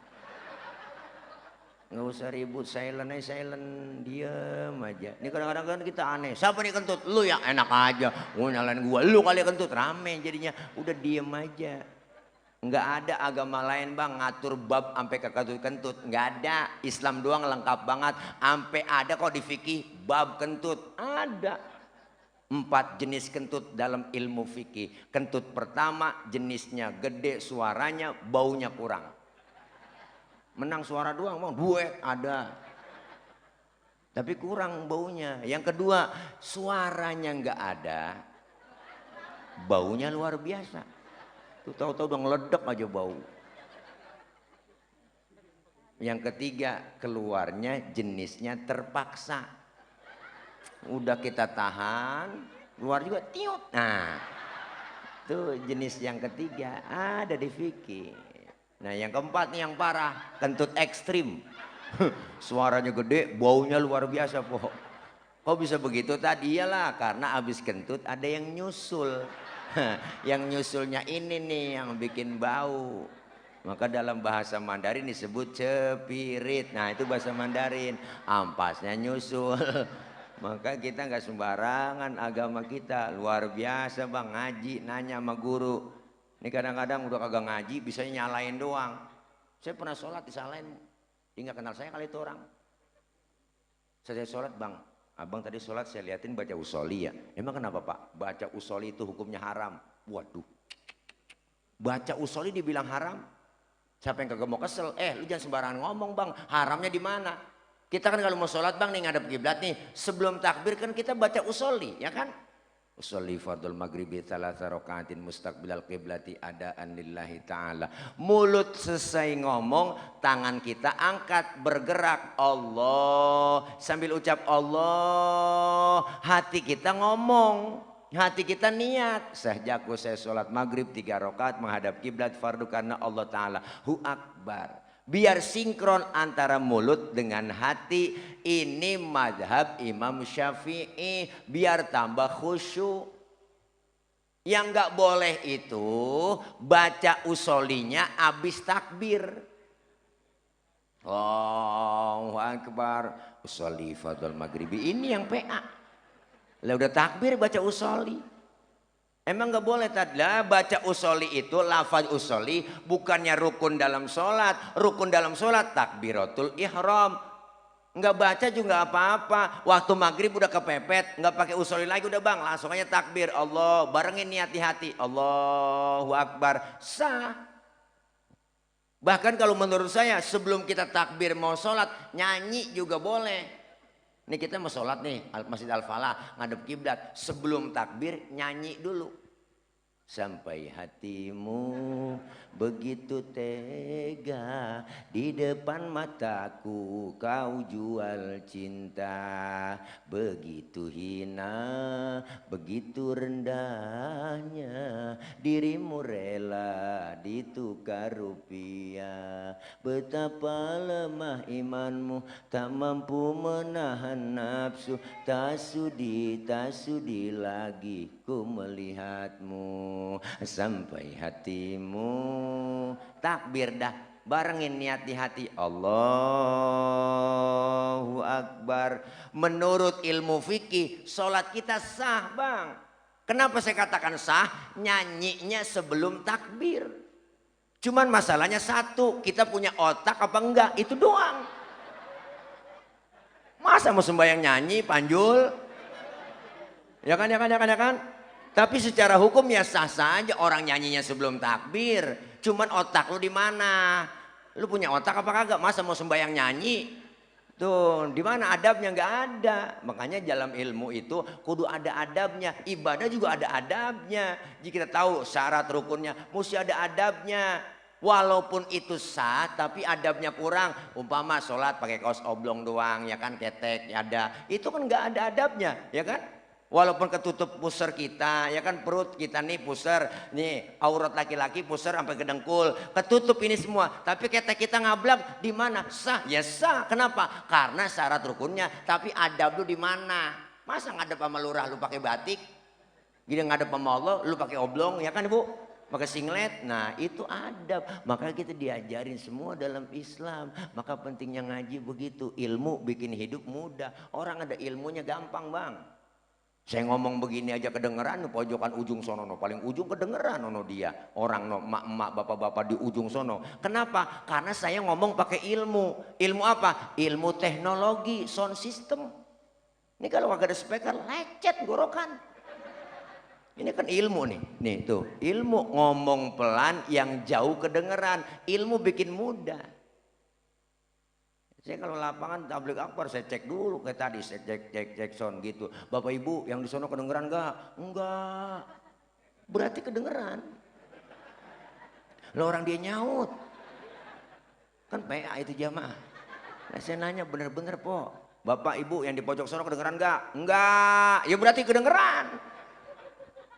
Nggak usah ribut, silent aja, silent, diem aja. Ini kadang-kadang kan kita aneh. Siapa nih kentut? Lu yang enak aja. Gue nyalain gua, lu kali kentut, rame jadinya. Udah diem aja. Nggak ada agama lain bang ngatur bab sampai ke kentut-kentut, nggak ada. Islam doang lengkap banget. Sampai ada kok di fikih bab kentut, ada 4 jenis kentut dalam ilmu fikih. Kentut pertama jenisnya gede, suaranya, baunya kurang. Menang suara doang bang, duet ada, tapi kurang baunya. Yang kedua, suaranya nggak ada, baunya luar biasa. Tuh tahu-tahu udah ngeledek aja bau. Yang ketiga, keluarnya jenisnya terpaksa. Udah kita tahan, keluar juga tiut. Nah, itu jenis yang ketiga ada di fikih. Nah, yang keempat nih yang parah, kentut ekstrim. Suaranya gede, baunya luar biasa, po. Kok bisa begitu tadi? Iyalah karena abis kentut ada yang nyusul. Yang nyusulnya ini nih yang bikin bau. Maka dalam bahasa Mandarin disebut cepirit. Nah itu bahasa Mandarin. Ampasnya nyusul. Maka kita nggak sembarangan agama kita. Luar biasa bang, ngaji nanya sama guru. Ini kadang-kadang udah kagak ngaji bisanya nyalain doang. Saya pernah sholat disalahin. Dia nggak kenal saya kali itu orang. Saya sholat bang. Abang tadi sholat saya liatin baca usoli ya. Emang kenapa pak? Baca usoli itu hukumnya haram. Waduh. Baca usoli dibilang haram. Siapa yang kagak mau kesel? Lu jangan sembarangan ngomong bang. Haramnya di mana? Kita kan kalau mau sholat bang nih ngadep kiblat nih. Sebelum takbir kan kita baca usoli ya kan? Usolli fardul maghribi thalatha rakaatin mustaqbilal qiblati adaan lillahi ta'ala. Mulut selesai ngomong, tangan kita angkat bergerak Allah. Sambil ucap Allah, hati kita ngomong. Hati kita niat. Sehjaku saya sholat maghrib 3 rakaat menghadap kiblat fardu karena Allah Ta'ala. Hu akbar. Biar sinkron antara mulut dengan hati. Ini madhab Imam Syafi'i. Biar tambah khusyuk. Yang gak boleh itu baca usolinya abis takbir. Allahu Akbar. Usolli fardul maghribi. Ini yang PA. Lah udah takbir baca usoli. Emang gak boleh tadi lah baca usoli itu lafaz usoli bukannya rukun dalam sholat. Rukun dalam sholat takbiratul ihram. Nggak baca juga apa-apa. Waktu maghrib udah kepepet nggak pakai usoli lagi udah bang langsung aja takbir Allah barengin niat di hati Allahu Akbar sah. Bahkan kalau menurut saya sebelum kita takbir mau sholat nyanyi juga boleh. Nih kita mau sholat nih Masjid Al-Falah ngadep kiblat sebelum takbir nyanyi dulu. Sampai hatimu begitu tega di depan mataku kau jual cinta. Begitu hina, begitu rendahnya dirimu rela ditukar rupiah. Betapa lemah imanmu tak mampu menahan nafsu. Tak sudi lagi ku melihatmu. Sampai hatimu takbir dah barengin niat di hati Allahu Akbar. Menurut ilmu fikih sholat kita sah bang. Kenapa saya katakan sah? Nyanyinya sebelum takbir. Cuman masalahnya satu, kita punya otak apa enggak itu doang. Masa mau sembahyang nyanyi panjul? Ya kan. Tapi secara hukum ya sah-sah aja orang nyanyinya sebelum takbir. Cuman otak lu di mana? Lu punya otak apa kagak? Masa mau sembahyang nyanyi? Tuh, di mana adabnya? Nggak ada. Makanya dalam ilmu itu kudu ada adabnya. Ibadah juga ada adabnya. Jika kita tahu syarat rukunnya, mesti ada adabnya. Walaupun itu sah, tapi adabnya kurang. Umpama sholat pakai kaos oblong doang, ya kan ketek, ya ada. Itu kan nggak ada adabnya, ya kan? Walaupun ketutup pusar kita, ya kan perut kita nih pusar, nih aurat laki-laki pusar sampai ke dengkul, ketutup ini semua. Tapi ketek kita ngablak di mana? Sah, ya sah. Kenapa? Karena syarat rukunnya. Tapi adab lu di mana? Masa ngadep sama lurah lu pakai batik? Gini ngadep sama Allah, lu pakai oblong, ya kan ibu? Pakai singlet. Nah itu adab. Maka kita diajarin semua dalam Islam. Maka pentingnya ngaji begitu. Ilmu bikin hidup mudah. Orang ada ilmunya gampang bang. Saya ngomong begini aja kedengeran, pojokan ujung sono, no. Paling ujung kedengeran no dia. Orang no, emak-emak, bapak-bapak di ujung sono. Kenapa? Karena saya ngomong pakai ilmu. Ilmu apa? Ilmu teknologi, sound system. Ini kalau kagak ada speaker, lecet gorokan. Ini kan ilmu nih. Nih tuh, ilmu ngomong pelan yang jauh kedengeran. Ilmu bikin mudah. Saya kalau lapangan tabligh akbar saya cek dulu kayak tadi saya cek sound gitu. Bapak Ibu yang di sono kedengeran enggak? Enggak. Berarti kedengeran. Lah orang dia nyaut. Kan PA itu jamaah. Nah, saya nanya bener-bener po. Bapak Ibu yang di pojok sono kedengeran enggak? Enggak. Ya berarti kedengeran.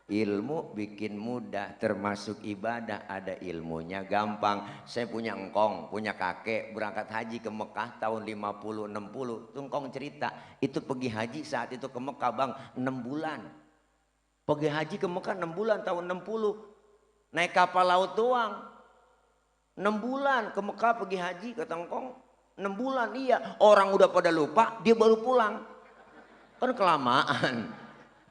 Ilmu bikin mudah, termasuk ibadah ada ilmunya gampang. Saya punya engkong, punya kakek berangkat haji ke Mekah tahun 50-60. Tuh engkong cerita, itu pergi haji saat itu ke Mekah bang 6 bulan. Pergi haji ke Mekah 6 bulan tahun 60. Naik kapal laut doang. 6 bulan ke Mekah pergi haji kata engkong. 6 bulan iya, orang udah pada lupa, dia baru pulang. Kan kelamaan.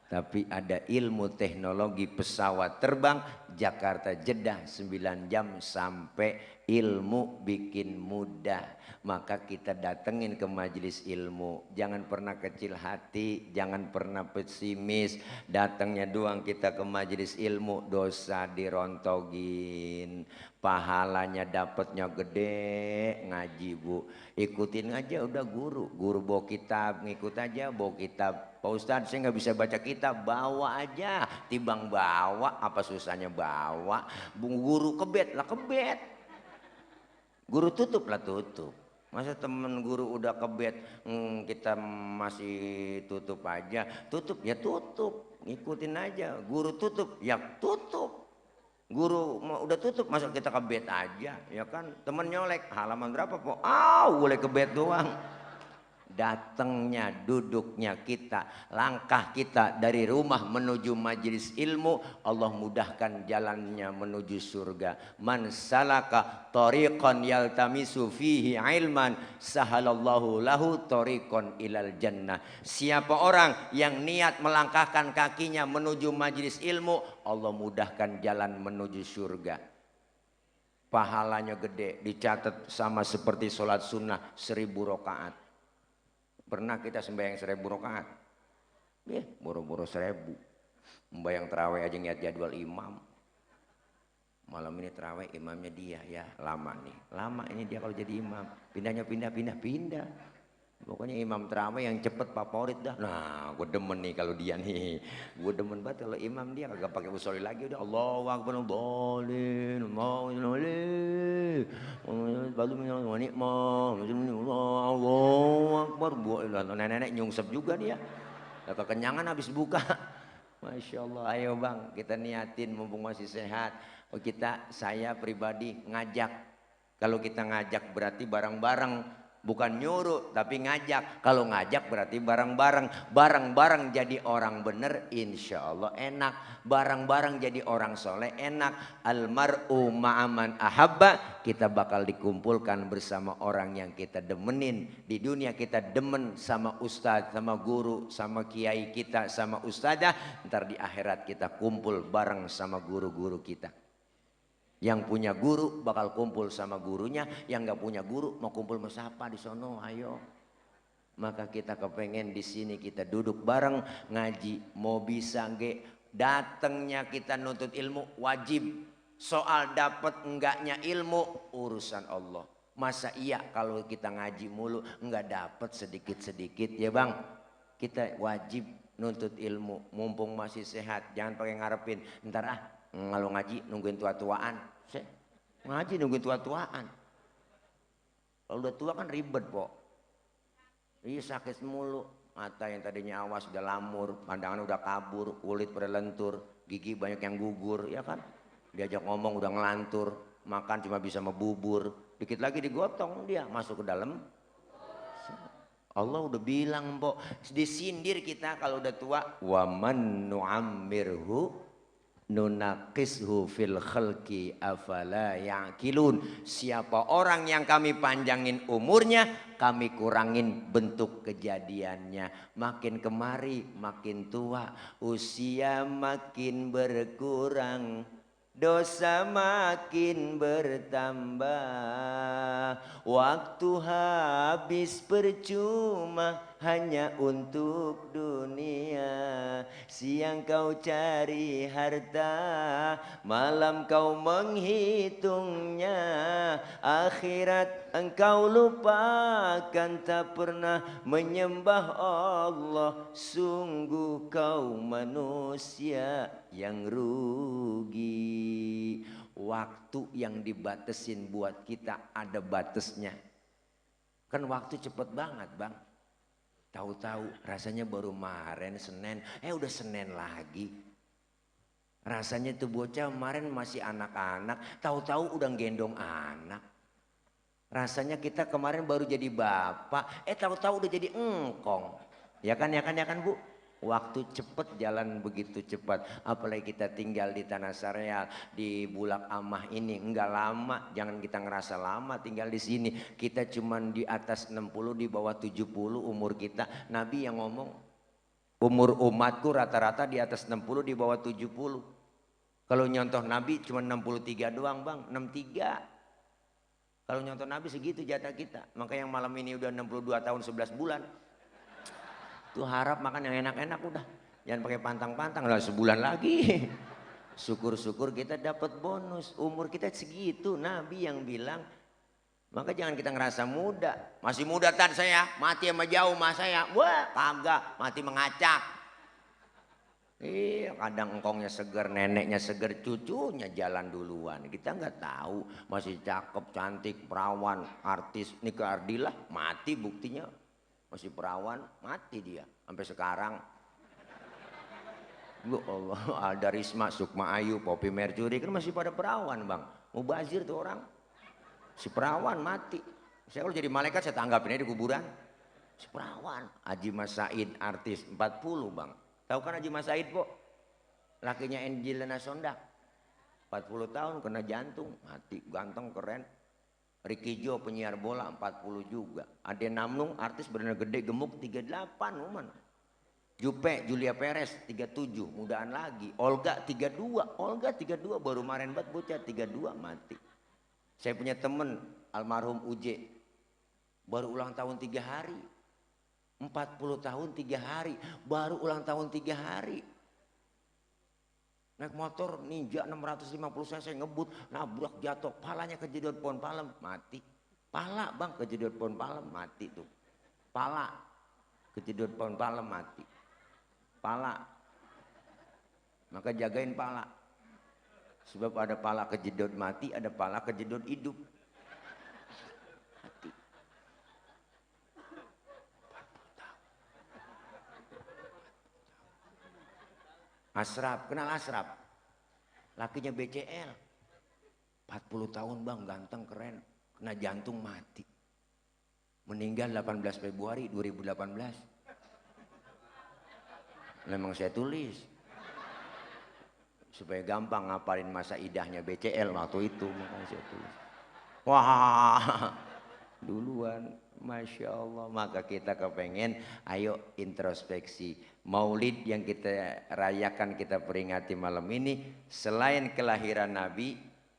Tapi ada ilmu teknologi pesawat terbang Jakarta Jeddah 9 jam sampai ilmu bikin mudah. Maka kita datengin ke majelis ilmu. Jangan pernah kecil hati, jangan pernah pesimis. Datangnya doang kita ke majelis ilmu, dosa dirontogin. Pahalanya dapatnya gede, ngaji bu. Ikutin aja udah guru bawa kitab, ngikut aja bawa kitab. Pak Ustadz saya nggak bisa baca kitab, bawa aja. Timbang bawa, apa susahnya bawa. Guru kebet lah kebet. Guru tutup lah tutup. Masa temen guru udah kebet, kita masih tutup aja. Tutup ya tutup, ngikutin aja. Guru tutup ya tutup. Guru udah tutup, masa kita kebet aja, ya kan? Temen nyolek, halaman berapa po? Boleh kebet doang. Datangnya, duduknya kita, langkah kita dari rumah menuju majelis ilmu, Allah mudahkan jalannya menuju surga. Man salaka tariqan yaltamisu fihi ilman, sahalallahu lahu tariqan ilal jannah. Siapa orang yang niat melangkahkan kakinya menuju majelis ilmu, Allah mudahkan jalan menuju surga. Pahalanya gede, dicatat sama seperti sholat sunnah 1000 rakaat. Pernah kita sembahyang 1000 rakaat? Boro-boro 1000. Membayang terawih aja ngeliat jadwal imam. Malam ini terawih imamnya dia, ya lama nih. Lama ini dia kalau jadi imam. Pindahnya pindah. Pokoknya imam terawih yang cepet favorit dah. Nah, gue demen nih kalau dia nih. Gue demen banget kalau imam dia kagak pakai usolli lagi udah Allahu akbar dhalin Allahu akbar. Nenek nyungsep juga dia. Udah kekenyangan habis buka. Masya Allah, ayo bang kita niatin mumpung masih sehat. Saya pribadi ngajak. Kalau kita ngajak berarti bareng-bareng. Bukan nyuruh tapi ngajak. Kalau ngajak berarti bareng-bareng. Bareng-bareng jadi orang bener insya Allah enak. Bareng-bareng jadi orang soleh enak. Almar'u ma'aman ahabba. Kita bakal dikumpulkan bersama orang yang kita demenin. Di dunia kita demen sama ustadz, sama guru, sama kiai kita, sama ustadzah. Ntar di akhirat kita kumpul bareng sama guru-guru kita. Yang punya guru bakal kumpul sama gurunya, yang nggak punya guru mau kumpul sama siapa di sono, ayo. Maka kita kepengen di sini kita duduk bareng ngaji, mau bisa nggak datangnya kita nuntut ilmu wajib. Soal dapat enggaknya ilmu urusan Allah. Masa iya kalau kita ngaji mulu nggak dapat sedikit-sedikit ya bang? Kita wajib nuntut ilmu, mumpung masih sehat, jangan pakai ngarepin ntar kalau ngaji nungguin tua-tuaan. Ngaji nungguin tua-tuaan. Kalau udah tua kan ribet po. Iya sakit mulu. Mata yang tadinya awas udah lamur, pandangan udah kabur, kulit pada lentur, gigi banyak yang gugur, ya kan? Diajak ngomong udah ngelantur, makan cuma bisa sama bubur. Dikit lagi digotong dia masuk ke dalam. Allah udah bilang po, disindir kita kalau udah tua. Wa man nu'ammirhu nunaqishu fil khalqi afala ya'qilun. Siapa orang yang kami panjangin umurnya, kami kurangin bentuk kejadiannya. Makin kemari makin tua, usia makin berkurang, dosa makin bertambah, waktu habis percuma hanya untuk dunia. Siang kau cari harta, malam kau menghitungnya, akhirat engkau lupakan, tak pernah menyembah Allah. Sungguh kau manusia yang rugi. Waktu yang dibatasin buat kita ada batasnya. Kan waktu cepet banget bang. Tahu-tahu rasanya baru kemarin Senin, udah Senin lagi. Rasanya tuh bocah kemarin masih anak-anak, tahu-tahu udah gendong anak. Rasanya kita kemarin baru jadi bapak, tahu-tahu udah jadi engkong. Ya kan, ya kan, ya kan Bu? Waktu cepet jalan begitu cepat. Apalagi kita tinggal di Tanah Sareal, di Bulak Amah ini. Enggak lama, jangan kita ngerasa lama tinggal di sini. Kita cuman di atas 60, di bawah 70 umur kita. Nabi yang ngomong, umur umatku rata-rata di atas 60, di bawah 70. Kalau nyontoh Nabi cuma 63 doang bang, 63. Kalau nyontoh Nabi segitu jatah kita. Maka yang malam ini udah 62 tahun 11 bulan. Tuh harap makan yang enak-enak udah. Jangan pakai pantang-pantang lah, sebulan lagi. Syukur-syukur kita dapat bonus. Umur kita segitu, Nabi yang bilang. Maka jangan kita ngerasa muda. Masih muda tan saya, mati sama jauh mas saya. Wah kagak, mati mengacak. Iya, kadang engkongnya seger, neneknya seger, cucunya jalan duluan. Kita nggak tahu, masih cakep, cantik, perawan, artis. Nikah Ardila mati buktinya, masih perawan, mati dia sampai sekarang. Ya Allah, Alda Risma, Sukma Ayu, Poppy Mercury kan masih pada perawan bang. Mubazir tuh orang, si perawan mati. Saya kalau jadi malaikat saya tanggapin aja di kuburan. Si perawan, Haji Mas Said artis 40 bang. Tahu kan Haji Mas Said po? Lakinya Angelina Sondak. 40 tahun kena jantung, mati, ganteng, keren. Ricky Jo penyiar bola 40 juga. Ade Namnung artis benar gede, gemuk 38 uman. Jupe Julia Perez 37, mudaan lagi. Olga 32, Olga 32 baru kemarin banget bocah 32 mati. Saya punya temen almarhum Uje baru ulang tahun 3 hari. 40 tahun 3 hari, baru ulang tahun 3 hari. Naik motor Ninja 650 cc ngebut, nabrak jatuh, palanya kejedot pohon palem, mati. Pala bang kejedot pohon palem, mati tuh. Pala kejedot pohon palem, mati. Pala. Maka jagain pala. Sebab ada pala kejedot mati, ada pala kejedot hidup. Asraf, kenal Asraf? Lakinya BCL. 40 tahun bang, ganteng, keren. Kena jantung mati. Meninggal 18 Februari 2018. Memang saya tulis. Supaya gampang ngapalin masa idahnya BCL waktu itu. Makanya saya tulis. Wah, duluan. Masya Allah. Maka kita kepengen, ayo introspeksi. Maulid yang kita rayakan, kita peringati malam ini, selain kelahiran Nabi,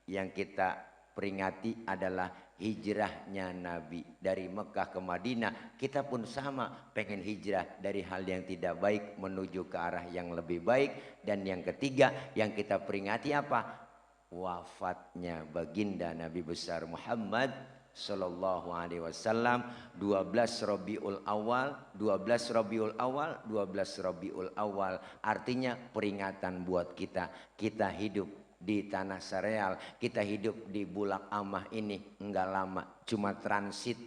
yang kita peringati adalah hijrahnya Nabi dari Mekah ke Madinah. Kita pun sama, pengen hijrah dari hal yang tidak baik menuju ke arah yang lebih baik. Dan yang ketiga yang kita peringati apa? Wafatnya baginda Nabi besar Muhammad Sallallahu Alaihi Wasallam 12 Rabiul Awal, 12 Rabiul Awal, 12 Rabiul Awal. Artinya peringatan buat kita. Kita hidup di Tanah Sareal, kita hidup di Bulak Amah ini enggak lama, cuma transit.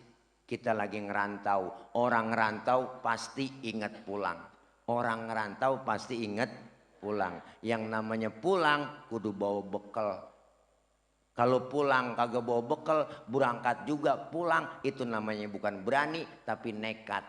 Kita lagi ngerantau. Orang ngerantau pasti ingat pulang. Orang ngerantau pasti ingat pulang. Yang namanya pulang kudu bawa bekal. Kalau pulang kagak bawa bekal, berangkat juga pulang, itu namanya bukan berani tapi nekat.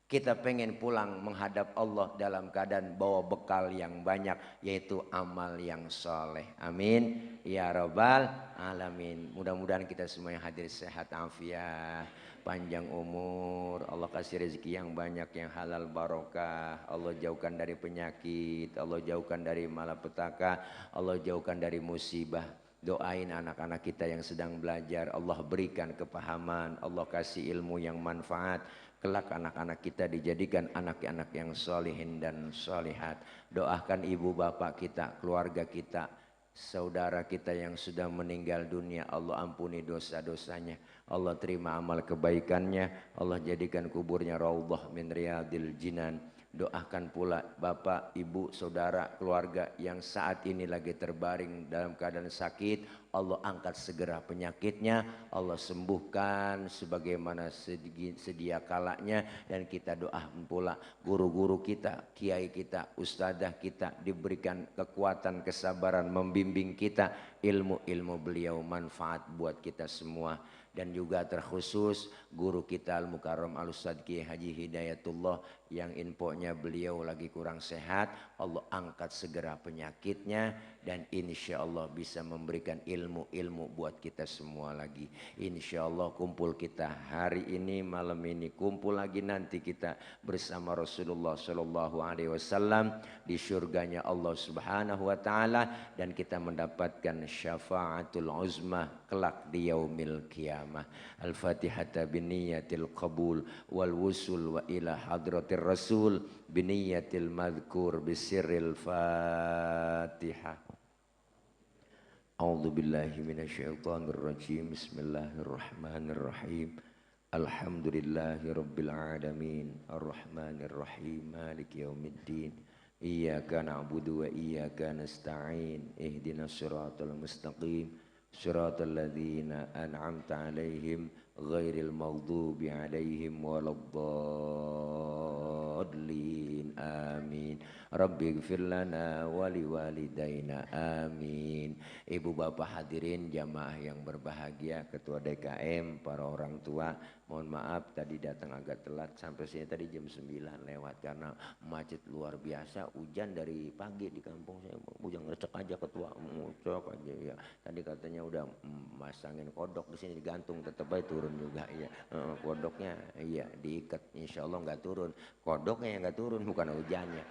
Kita pengen pulang menghadap Allah dalam keadaan bawa bekal yang banyak, yaitu amal yang soleh. Amin ya rabbal alamin. Mudah-mudahan kita semua yang hadir sehat afiat, panjang umur, Allah kasih rezeki yang banyak, yang halal barokah, Allah jauhkan dari penyakit, Allah jauhkan dari malapetaka, Allah jauhkan dari musibah. Doain anak-anak kita yang sedang belajar, Allah berikan kepahaman, Allah kasih ilmu yang manfaat. Kelak anak-anak kita dijadikan anak-anak yang solihin dan solihat. Doakan ibu bapak kita, keluarga kita, saudara kita yang sudah meninggal dunia, Allah ampuni dosa-dosanya, Allah terima amal kebaikannya, Allah jadikan kuburnya raudhah min riyadil jinan. Doakan pula bapak, ibu, saudara, keluarga yang saat ini lagi terbaring dalam keadaan sakit. Allah angkat segera penyakitnya, Allah sembuhkan sebagaimana sedia kalanya. Dan kita doakan pula guru-guru kita, kiai kita, ustadzah kita diberikan kekuatan, kesabaran membimbing kita. Ilmu-ilmu beliau manfaat buat kita semua. Dan juga terkhusus guru kita Al-Mukarram Al-Ustadz Kiai Haji Hidayatullah yang infonya beliau lagi kurang sehat. Allah angkat segera penyakitnya dan insya Allah bisa memberikan ilmu-ilmu buat kita semua lagi. Insya Allah kumpul kita hari ini, malam ini, kumpul lagi nanti kita bersama Rasulullah Shallallahu Alaihi Wasallam di surganya Allah Subhanahu Wa Taala, dan kita mendapatkan syafaatul uzma kelak di yaumil qiyamah. Al-Fatihata biniyatil qabul wal wusul wa ila hadratir rasul biniyatil madhkur bisirril Fatihah. A'udzu billahi minasyaitonir rajim. Bismillahirrahmanirrahim. Alhamdulillahi rabbil alamin arrahmanir rahim maliki yaumiddin. Iyyaka na'budu wa iyyaka nasta'in. Ihdinas siratal mustaqim. Siratal ladzina an'amta 'alaihim ghairil maghdubi 'alaihim waladdallin. Amin. Rabbi ighfir lana wa liwalidayna. Amin. Ibu bapak hadirin jamaah yang berbahagia, ketua DKM, para orang tua, mohon maaf tadi datang agak telat, sampai sini tadi jam 9 lewat karena macet luar biasa. Hujan dari pagi di kampung saya, hujan ngecek aja ketua, ngecek aja ya. Tadi katanya udah masangin kodok di sini digantung, tetap aja turun juga ya. Kodoknya iya diikat, insya Allah nggak turun. Kodoknya yang nggak turun, bukan hujannya.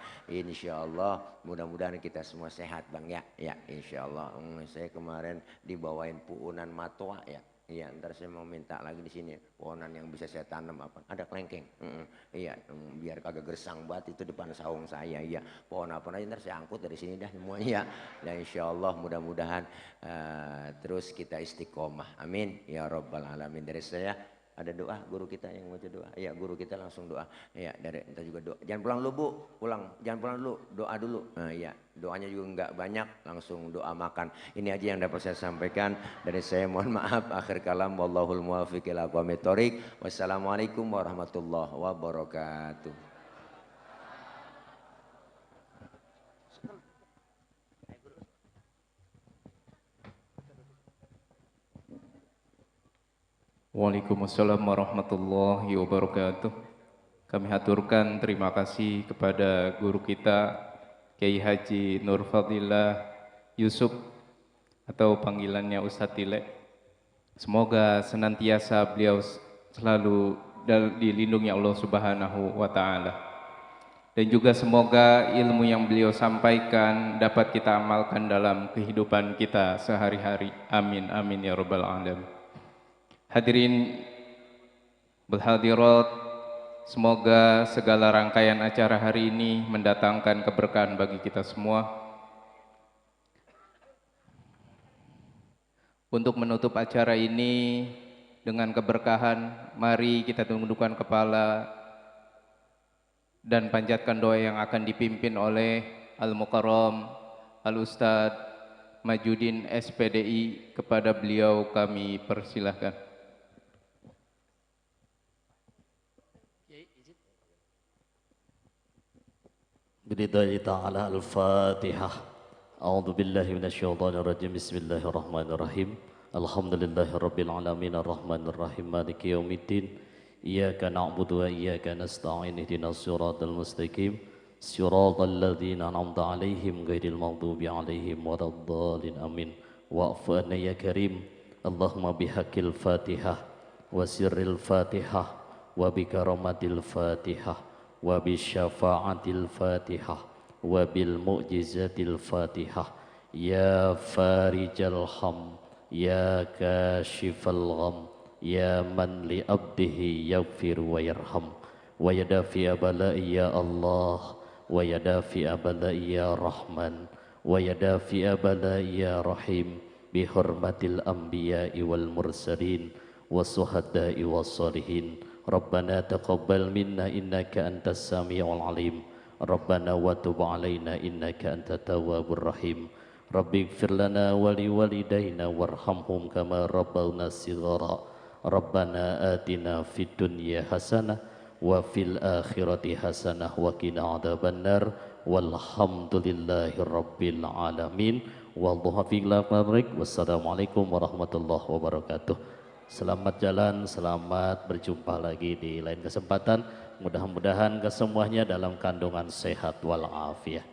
Insya Allah mudah-mudahan kita semua sehat bang ya. Ya insya Allah. Saya kemarin dibawain puunan matoa ya. Iya, ntar saya mau minta lagi di sini pohonan yang bisa saya tanam apa? Ada kelengkeng. Iya, biar kagak gersang banget itu depan saung saya. Iya, pohon apa aja ntar saya angkut dari sini dah semuanya. Dan insya Allah mudah-mudahan terus kita istiqomah. Amin ya rabbal alamin. Dari saya ada doa guru kita yang mau doa. Iya, guru kita langsung doa. Iya, dari kita juga doa. Jangan pulang dulu Bu, pulang. Jangan pulang dulu, doa dulu. Nah, iya, doanya juga enggak banyak, langsung doa makan. Ini aja yang dapat saya sampaikan. Dari saya mohon maaf. Akhir kalam, wallahul muwaffiq ila aqwamit thoriq. Wassalamualaikum warahmatullahi wabarakatuh. Waalaikumsalam warahmatullahi wabarakatuh. Kami haturkan terima kasih kepada guru kita Kiai Haji Nur Fadillah Yusuf atau panggilannya Ustadz Tile. Semoga senantiasa beliau selalu dilindungi Allah Subhanahu wa Ta'ala. Dan juga semoga ilmu yang beliau sampaikan dapat kita amalkan dalam kehidupan kita sehari-hari. Amin, amin ya rabbal alamin. Hadirin berhadirat, semoga segala rangkaian acara hari ini mendatangkan keberkahan bagi kita semua. Untuk menutup acara ini dengan keberkahan, mari kita tundukkan kepala dan panjatkan doa yang akan dipimpin oleh Al-Mukarram Al-Ustadz Majuddin SPDI. Kepada beliau kami persilahkan. Billahi ta'ala al-Fatihah. A'udzu billahi minasyaitonir rajim. Bismillahirrahmanirrahim. Alhamdulillahi rabbil alamin arrahmanir rahim maliki yaumiddin. Iyyaka na'budu wa iyyaka nasta'in ihdinas siratal mustaqim. Siratal ladzina an'amta 'alaihim ghairil maghdubi 'alaihim waladdallin. Amin. Wa'fu anna ya karim. Allahumma bihaqqil Fatihah wa sirril Fatihah wa bikaramatil Fatihah wa bisyafa'atil Fatihah wa bil mu'jizatil Fatihah. Ya farijal ham, ya kashifal gham, ya man li abdihi yaghfir wa yarham, wa yadafi abala'i ya Allah, wa yadafi abala'i ya Rahman, wa yadafi abala'i ya Rahim, bi hurmatil anbiya'i wal mursalin wa suhada'i was salihin. Rabbana taqabbal minna innaka antas sami'ul alim Rabbana wa tub alaina innaka antat tawwabur rahim. Rabbi ighfir lana wa liwalidayna warhamhum kama rabbawna shighara. Rabbana atina fid dunya hasanah wa fil akhirati hasanah wa qina adzabannar. Walhamdulillahi rabbil alamin. Wallahu a'lam. Wassalamualaikum warahmatullahi wabarakatuh. Selamat jalan, selamat berjumpa lagi di lain kesempatan. Mudah-mudahan kesemuanya dalam kandungan sehat walafiat.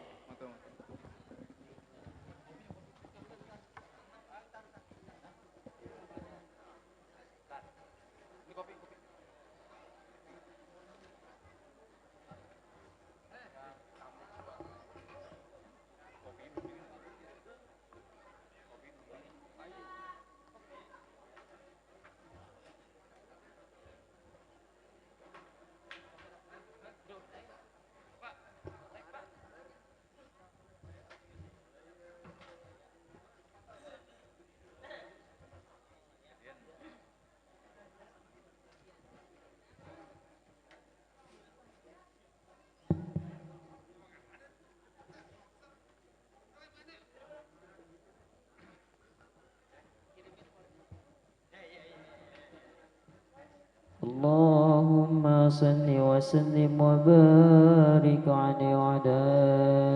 Allahumma salli wa sallim wa barik alaihi wa ala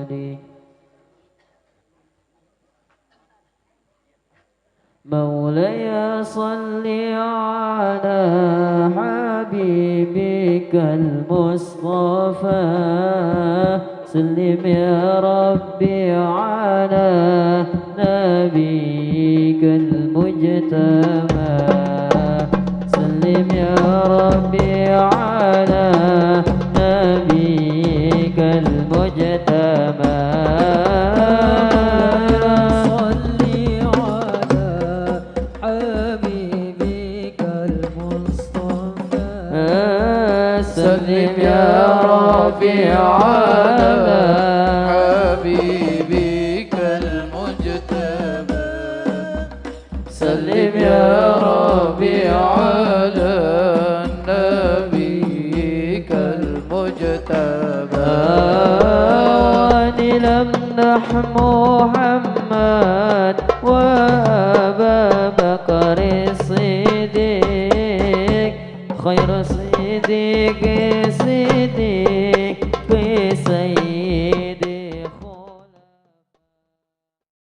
alihi. مولاي صل على حبيبك المصطفى سلم يا ربي على نبيك المجتبى سلم يا ربي على نبيك المجتبى سلم يا ربي على حبيبك المجتبى سلم يا ربي على نبيك المجتبى ونلمنح محمد وأبا بكر الصديق خير صديق